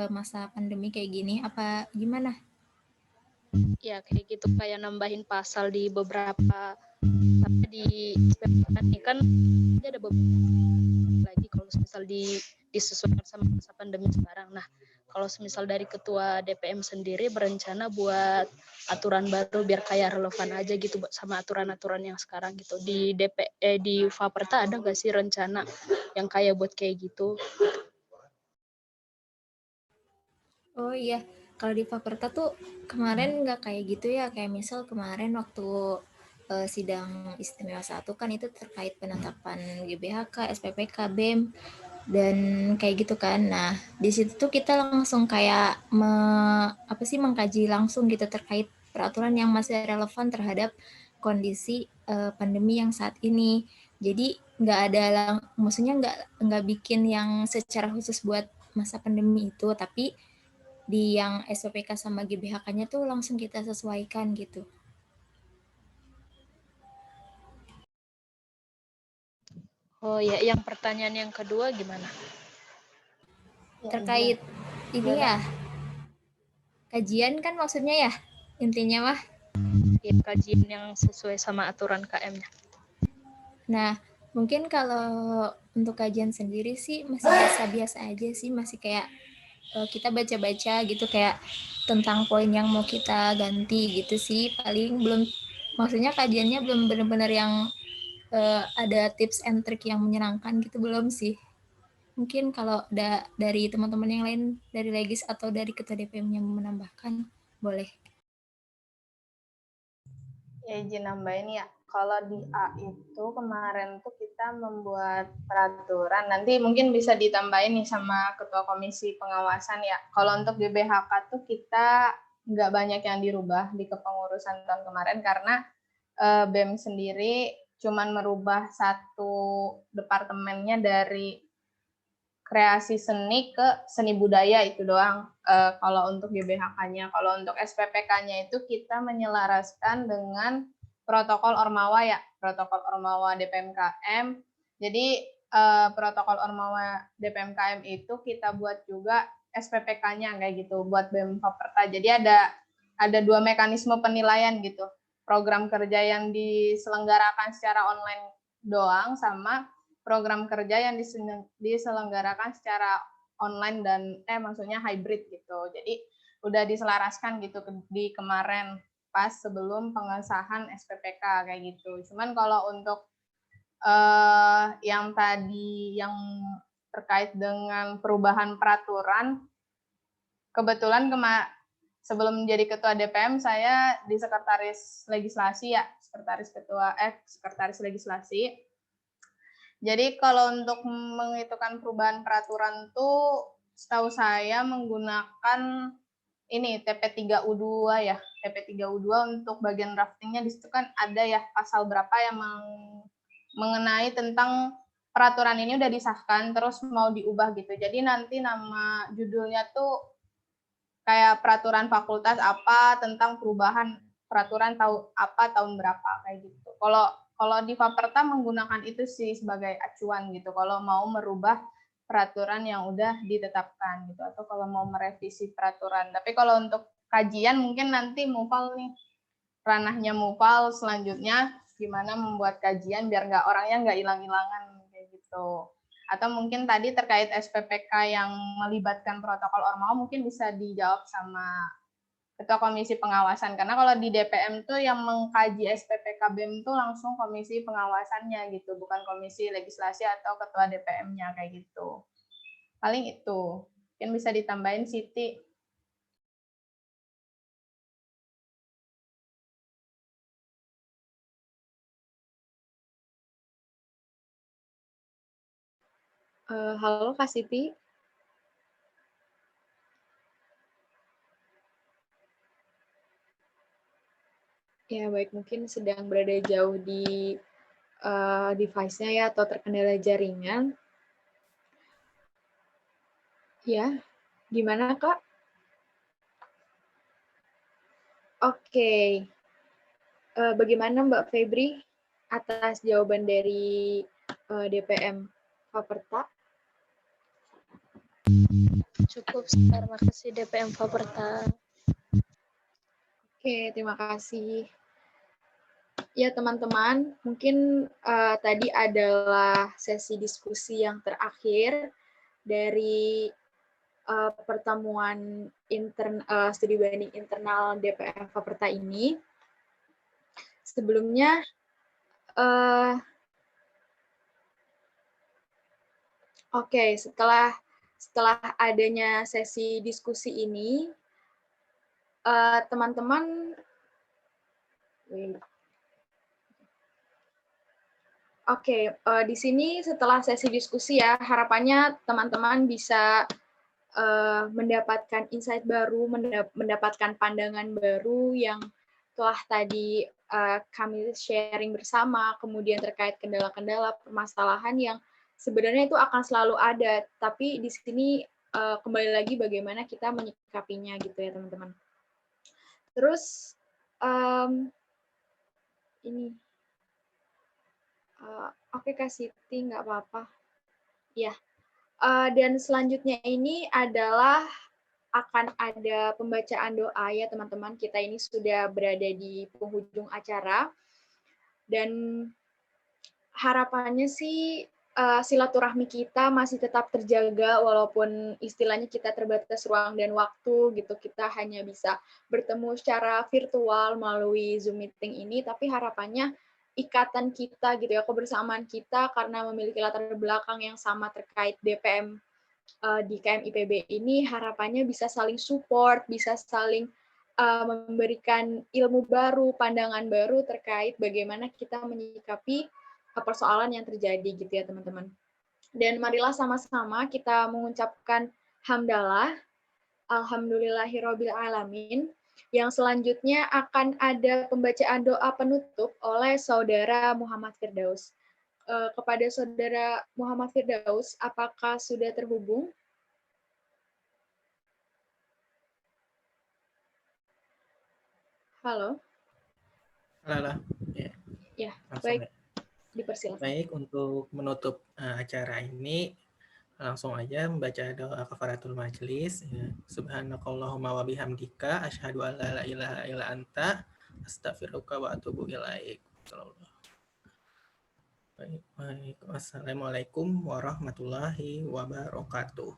masa pandemi kayak gini, apa gimana? Ya kayak gitu, kayak nambahin pasal di beberapa, tapi di ini kan ada beberapa lagi kalau misal disesuaikan sama masa pandemi sekarang. Nah, kalau misal dari ketua DPM sendiri berencana buat aturan baru biar kayak relevan aja gitu sama aturan-aturan yang sekarang gitu. Di di Faperta ada nggak sih rencana yang kayak buat kayak gitu? Oh iya, kalau di Faperta tuh kemarin nggak kayak gitu ya, kayak misal kemarin waktu sidang istimewa 1 kan itu terkait penetapan GBHK, SPPK, BEM, dan kayak gitu kan. Nah, di situ tuh kita langsung kayak mengkaji langsung gitu terkait peraturan yang masih relevan terhadap kondisi pandemi yang saat ini. Jadi nggak ada maksudnya nggak bikin yang secara khusus buat masa pandemi itu, tapi di yang SPPK sama GBHK-nya tuh langsung kita sesuaikan gitu. Oh ya, yang pertanyaan yang kedua gimana? Terkait ini ya, kajian kan maksudnya ya, intinya mah. Ya, kajian yang sesuai sama aturan KM-nya. Nah, mungkin kalau untuk kajian sendiri sih masih biasa-biasa aja sih, masih kayak kita baca-baca gitu kayak tentang poin yang mau kita ganti gitu sih. Paling belum, maksudnya kajiannya belum benar-benar yang ada tips and trick yang menyenangkan gitu, belum sih. Mungkin kalau dari teman-teman yang lain, dari Legis atau dari ketua DPM yang menambahkan, boleh. Ya izin nambahin ya, kalau di A itu kemarin tuh kita membuat peraturan, nanti mungkin bisa ditambahin nih sama ketua komisi pengawasan ya. Kalau untuk GBHK tuh kita nggak banyak yang dirubah di kepengurusan tahun kemarin karena BEM sendiri cuman merubah satu departemennya dari kreasi seni ke seni budaya itu doang. Kalau untuk GBHK-nya, kalau untuk SPPK-nya itu kita menyelaraskan dengan protokol Ormawa ya, protokol Ormawa DPMKM. Jadi protokol Ormawa DPMKM itu kita buat juga SPPK-nya kayak gitu buat BEM Faperta. Jadi ada 2 mekanisme penilaian gitu. Program kerja yang diselenggarakan secara online doang sama program kerja yang diselenggarakan secara online dan maksudnya hybrid gitu. Jadi udah diselaraskan gitu di kemarin pas sebelum pengesahan SPPK kayak gitu. Cuman kalau untuk yang tadi yang terkait dengan perubahan peraturan. Kebetulan sebelum menjadi ketua DPM saya di sekretaris legislasi ya, sekretaris legislasi. Jadi kalau untuk menghitungkan perubahan peraturan tuh setahu saya menggunakan ini TP3U2 ya. TP3U2 untuk bagian draftingnya di situ kan ada ya pasal berapa yang mengenai tentang peraturan ini udah disahkan terus mau diubah gitu. Jadi nanti nama judulnya tuh kayak peraturan fakultas apa tentang perubahan peraturan tahun berapa kayak gitu. Kalau di Faperta menggunakan itu sih sebagai acuan gitu. Kalau mau merubah peraturan yang udah ditetapkan gitu atau kalau mau merevisi peraturan. Tapi kalau untuk kajian mungkin nanti Mufal nih ranahnya Mufal selanjutnya gimana membuat kajian biar orangnya nggak hilang-hilangan kayak gitu. Atau mungkin tadi terkait SPPK yang melibatkan protokol Ormawa mungkin bisa dijawab sama Ketua Komisi Pengawasan. Karena kalau di DPM tuh yang mengkaji SPPK BEM tuh langsung komisi pengawasannya gitu, bukan komisi legislasi atau ketua DPM-nya kayak gitu. Paling itu. Mungkin bisa ditambahin Siti. Halo Kak Siti. Ya baik, mungkin sedang berada jauh di device-nya ya atau terkendala jaringan. Ya, gimana Kak? Oke. Bagaimana Mbak Febri atas jawaban dari DPM Faperta? Cukup, terima kasih DPM Faperta. Oke, terima kasih. Ya teman-teman, mungkin tadi adalah sesi diskusi yang terakhir dari pertemuan studi banding internal DPM Faperta ini. Sebelumnya, setelah adanya sesi diskusi ini, teman-teman, di sini setelah sesi diskusi ya, harapannya teman-teman bisa mendapatkan insight baru, mendapatkan pandangan baru yang telah tadi kami sharing bersama, kemudian terkait kendala-kendala permasalahan yang sebenarnya itu akan selalu ada, tapi di sini kembali lagi bagaimana kita menyikapinya gitu ya teman-teman. Terus ini, oke Kak Siti, nggak apa-apa. Ya, dan selanjutnya ini adalah akan ada pembacaan doa ya teman-teman. Kita ini sudah berada di penghujung acara dan harapannya sih silaturahmi kita masih tetap terjaga walaupun istilahnya kita terbatas ruang dan waktu gitu. Kita hanya bisa bertemu secara virtual melalui Zoom meeting ini, tapi harapannya ikatan kita gitu ya, kebersamaan kita karena memiliki latar belakang yang sama terkait DPM di KMIPB ini, harapannya bisa saling support, bisa saling memberikan ilmu baru, pandangan baru terkait bagaimana kita menyikapi persoalan yang terjadi gitu ya teman-teman. Dan marilah sama-sama kita mengucapkan hamdalah, alhamdulillahirabbil alamin. Yang selanjutnya akan ada pembacaan doa penutup oleh Saudara Muhammad Firdaus. Kepada Saudara Muhammad Firdaus, apakah sudah terhubung? Halo? Halo. Ya, Langsung baik. ya. Dipersilakan. Baik, untuk menutup acara ini, langsung aja membaca doa kafaratul majelis. Ya. Subhanakallahumma wa bihamdika asyhadu an la ilaha illa anta astaghfiruka wa atubu ilaik. Baik. Wassalamualaikum warahmatullahi wabarakatuh.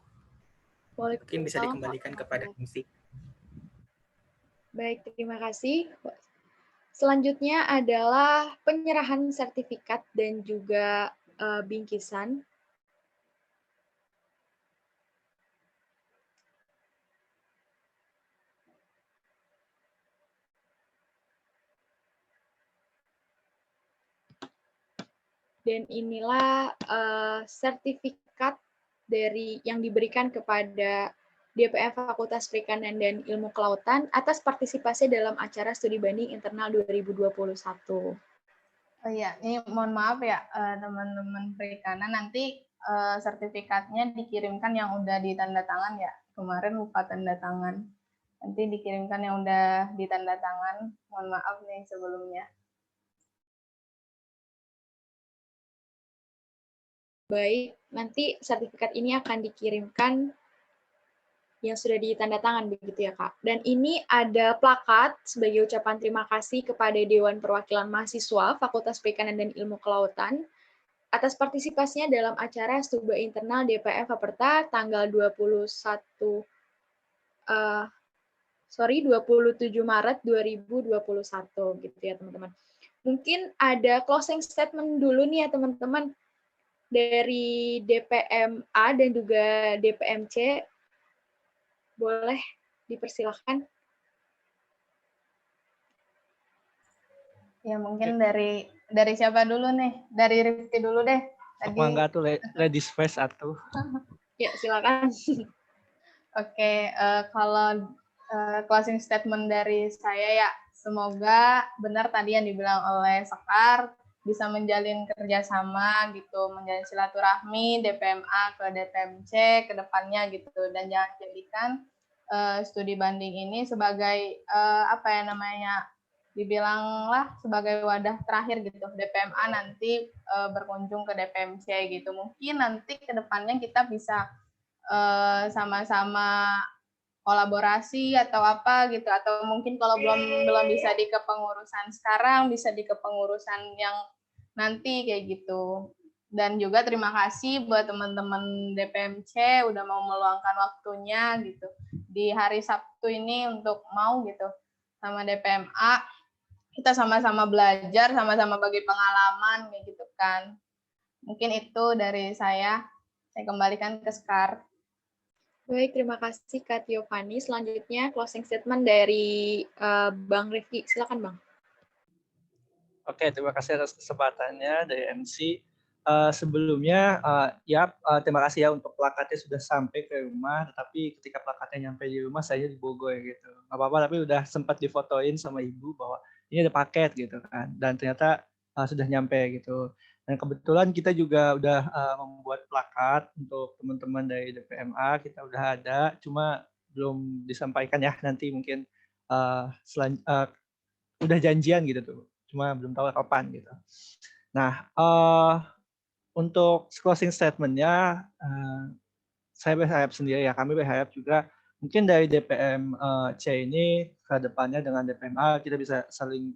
Mungkin bisa dikembalikan kepada MC. Baik, terima kasih. Selanjutnya adalah penyerahan sertifikat dan juga bingkisan. Dan inilah sertifikat dari yang diberikan kepada DPM Fakultas Perikanan dan Ilmu Kelautan atas partisipasi dalam acara studi banding internal 2021. Oh iya, ini mohon maaf ya teman-teman perikanan, nanti sertifikatnya dikirimkan yang udah ditanda tangan ya. Kemarin lupa tanda tangan. Nanti dikirimkan yang udah ditanda tangan. Mohon maaf nih sebelumnya. Baik, nanti sertifikat ini akan dikirimkan yang sudah ditanda tangan begitu ya Kak. Dan ini ada plakat sebagai ucapan terima kasih kepada Dewan Perwakilan Mahasiswa Fakultas Perikanan dan Ilmu Kelautan atas partisipasinya dalam acara Stuba Internal DPM Faperta tanggal 27 Maret 2021 gitu ya teman-teman. Mungkin ada closing statement dulu nih ya teman-teman dari DPMA dan juga DPMC. Boleh dipersilahkan. Ya mungkin dari siapa dulu nih? Dari Rifki dulu deh. Tadi. Mangga tuh ladies first atuh. Ya silakan. Oke, kalau closing statement dari saya ya, semoga benar tadi yang dibilang oleh Sekar, bisa menjalin kerjasama gitu, menjalin silaturahmi DPMA ke DPMC ke depannya gitu, dan jangan jadikan studi banding ini sebagai dibilanglah sebagai wadah terakhir gitu, DPMA nanti berkunjung ke DPMC gitu. Mungkin nanti ke depannya kita bisa sama-sama kolaborasi atau apa gitu, atau mungkin kalau belum bisa di kepengurusan sekarang, bisa di kepengurusan yang nanti kayak gitu. Dan juga terima kasih buat teman-teman DPMC udah mau meluangkan waktunya gitu di hari Sabtu ini untuk mau gitu sama DPMA, kita sama-sama belajar, sama-sama bagi pengalaman kayak gitu kan. Mungkin itu dari saya kembalikan ke Sekar. Baik, terima kasih Kak Tio Fani. Selanjutnya closing statement dari Bang Rifki. Silakan Bang. Oke, terima kasih atas kesempatannya dari MC. Sebelumnya, terima kasih ya untuk plakatnya sudah sampai ke rumah, tetapi ketika plakatnya nyampe di rumah, saya di Bogor gitu. Nggak apa-apa, tapi udah sempat difotoin sama ibu bahwa ini ada paket gitu kan, dan ternyata sudah nyampe gitu. Dan kebetulan kita juga udah membuat plakat untuk teman-teman dari DPMA, kita udah ada, cuma belum disampaikan ya, nanti mungkin udah janjian gitu tuh, cuma belum tahu kapan gitu. Nah, untuk closing statement-nya, saya berharap sendiri ya, kami berharap juga mungkin dari DPMC ini ke depannya dengan DPMA kita bisa saling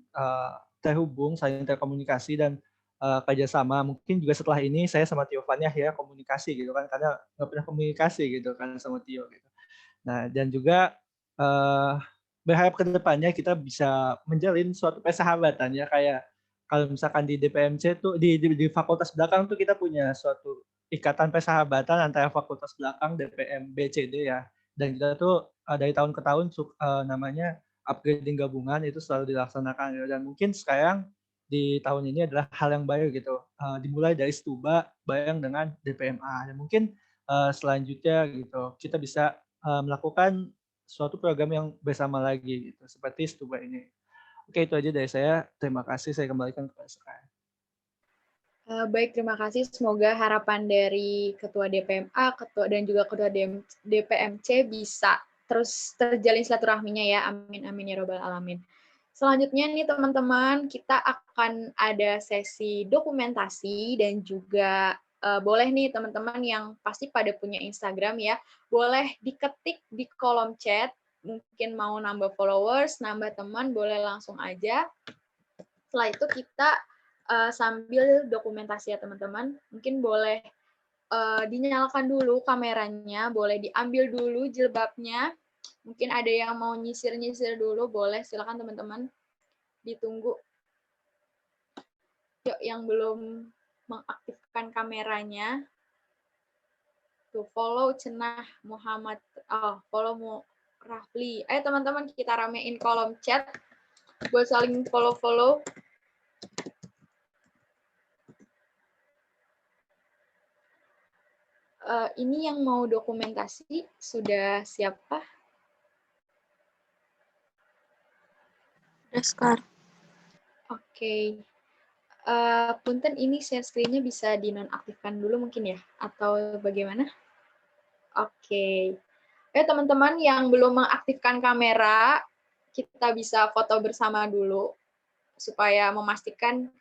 terhubung, saling terkomunikasi dan kerjasama. Mungkin juga setelah ini saya sama Tio Fan ya komunikasi gitu kan, karena nggak pernah komunikasi gitu kan sama Tio gitu. Nah, dan juga berharap ke depannya kita bisa menjalin suatu persahabatan ya, kayak kalau misalkan di DPMC tuh di fakultas belakang tuh kita punya suatu ikatan persahabatan antara fakultas belakang DPM BCD ya, dan kita tuh dari tahun ke tahun namanya upgrading gabungan itu selalu dilaksanakan ya. Dan mungkin sekarang di tahun ini adalah hal yang baru gitu, dimulai dari Stuba bareng dengan DPMA, dan mungkin selanjutnya gitu kita bisa melakukan suatu program yang bersama lagi gitu seperti Stuba ini. Oke, itu aja dari saya. Terima kasih. Saya kembalikan kepada Sekar. Baik, terima kasih. Semoga harapan dari Ketua DPMA, dan juga Ketua DPMC bisa terus terjalin silaturahminya ya. Amin, amin ya robbal alamin. Selanjutnya nih teman-teman, kita akan ada sesi dokumentasi dan juga boleh nih teman-teman yang pasti pada punya Instagram ya, boleh diketik di kolom chat. Mungkin mau nambah followers, nambah teman, boleh langsung aja. Setelah itu kita sambil dokumentasi ya teman-teman, mungkin boleh dinyalakan dulu kameranya, boleh diambil dulu jilbabnya. Mungkin ada yang mau nyisir-nyisir dulu, boleh, silakan teman-teman. Ditunggu. Yuk, yang belum mengaktifkan kameranya, tuh follow Cenah Muhammad, follow Rafli. Ayo teman-teman, kita ramein kolom chat buat saling follow-follow. Ini yang mau dokumentasi sudah siapa? Sekar. Oke. Punten, ini share screen-nya bisa dinonaktifkan dulu mungkin ya? Atau bagaimana? Oke. Teman-teman yang belum mengaktifkan kamera, kita bisa foto bersama dulu supaya memastikan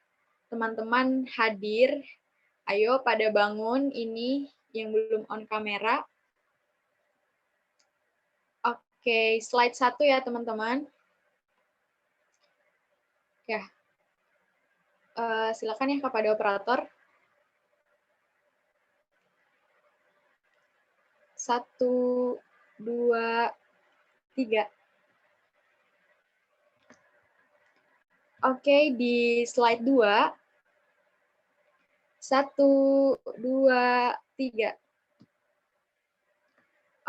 teman-teman hadir. Ayo pada bangun, ini yang belum on kamera. Oke, slide 1 ya teman-teman. Ya. Silakan ya kepada operator. 1, 2, 3. Oke, di slide 2. 1, 2, 3.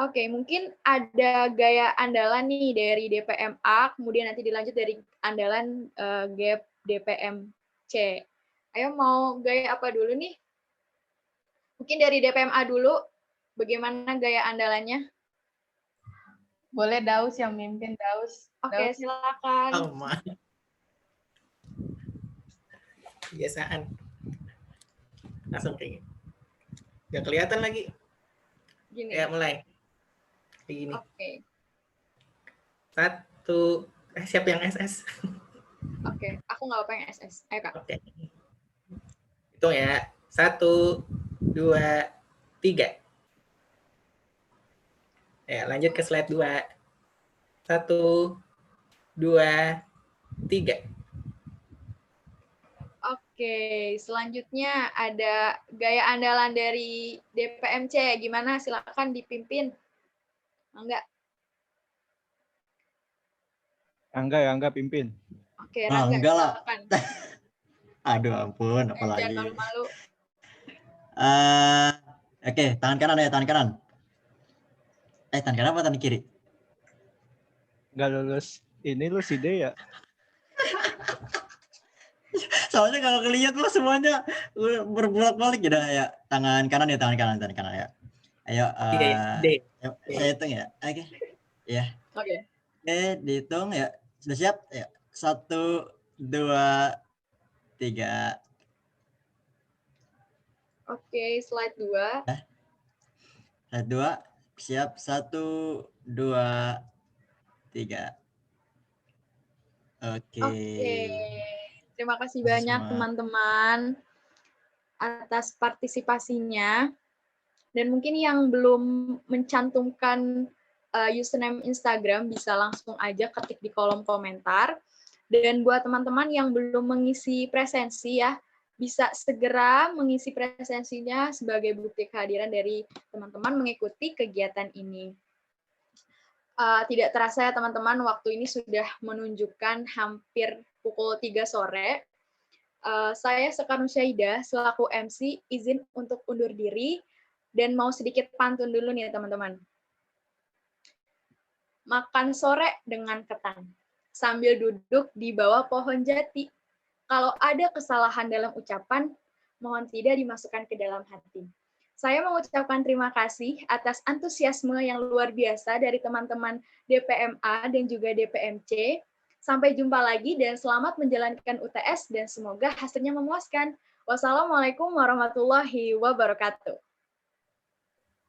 Oke, mungkin ada gaya andalan nih dari DPMA, kemudian nanti dilanjut dari andalan GAP DPMC. Ayo mau gaya apa dulu nih? Mungkin dari DPMA dulu, bagaimana gaya andalannya? Boleh Daus yang mimpin, Daus. Oke, silakan. Kebiasaan. Langsung kayak gini. Nggak kelihatan lagi. Gini. Ya, mulai. Kayak gini. Oke. 1, siapa yang SS? Oke, aku nggak apa yang SS. Ayo, Kak. Oke. Hitung ya. 1, 2, 3. Ya, lanjut ke slide 2. 1, 2, 3. Oke, selanjutnya ada gaya andalan dari DPMC. Gimana? Silakan dipimpin. Enggak? Angga pimpin. Oke, Rangga, enggak lah. silakan. Aduh ampun, apalagi. Jangan malu-malu. Oke, tangan kanan ya, tangan kanan. Tangan kanan apa tangan kiri? Nggak lulus. Ini lu si D ya? Soalnya kalau ngeliat lu semuanya berbolak-balik gitu ya. Tangan kanan ya, tangan kanan ya. Ayo, D. Saya hitung ya. Oke. Ya. Oke. Oke, dihitung ya. Sudah siap? Ya. 1, 2, 3. Oke, slide 2. Slide 2. Siap. 1, 2, 3. Oke. Terima kasih banyak teman-teman atas partisipasinya. Dan mungkin yang belum mencantumkan username Instagram bisa langsung aja ketik di kolom komentar. Dan buat teman-teman yang belum mengisi presensi ya, bisa segera mengisi presensinya sebagai bukti kehadiran dari teman-teman mengikuti kegiatan ini. Tidak terasa ya teman-teman, waktu ini sudah menunjukkan hampir pukul 3 sore. Saya Sekar Nusyaidah selaku MC izin untuk undur diri dan mau sedikit pantun dulu nih teman-teman. Makan sore dengan ketan sambil duduk di bawah pohon jati. Kalau ada kesalahan dalam ucapan, mohon tidak dimasukkan ke dalam hati. Saya mengucapkan terima kasih atas antusiasme yang luar biasa dari teman-teman DPMA dan juga DPMC. Sampai jumpa lagi dan selamat menjalankan UTS dan semoga hasilnya memuaskan. Wassalamualaikum warahmatullahi wabarakatuh.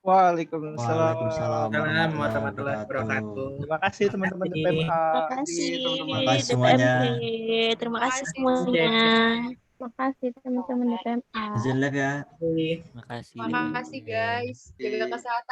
Waalaikumsalam warahmatullahi wabarakatuh. Terima kasih teman-teman DPMA. Terima kasih teman-teman semuanya. Terima kasih semuanya. Terima kasih teman-teman DPMA. Izin live ya. Terima kasih. Terima kasih guys. Jaga kesehatan.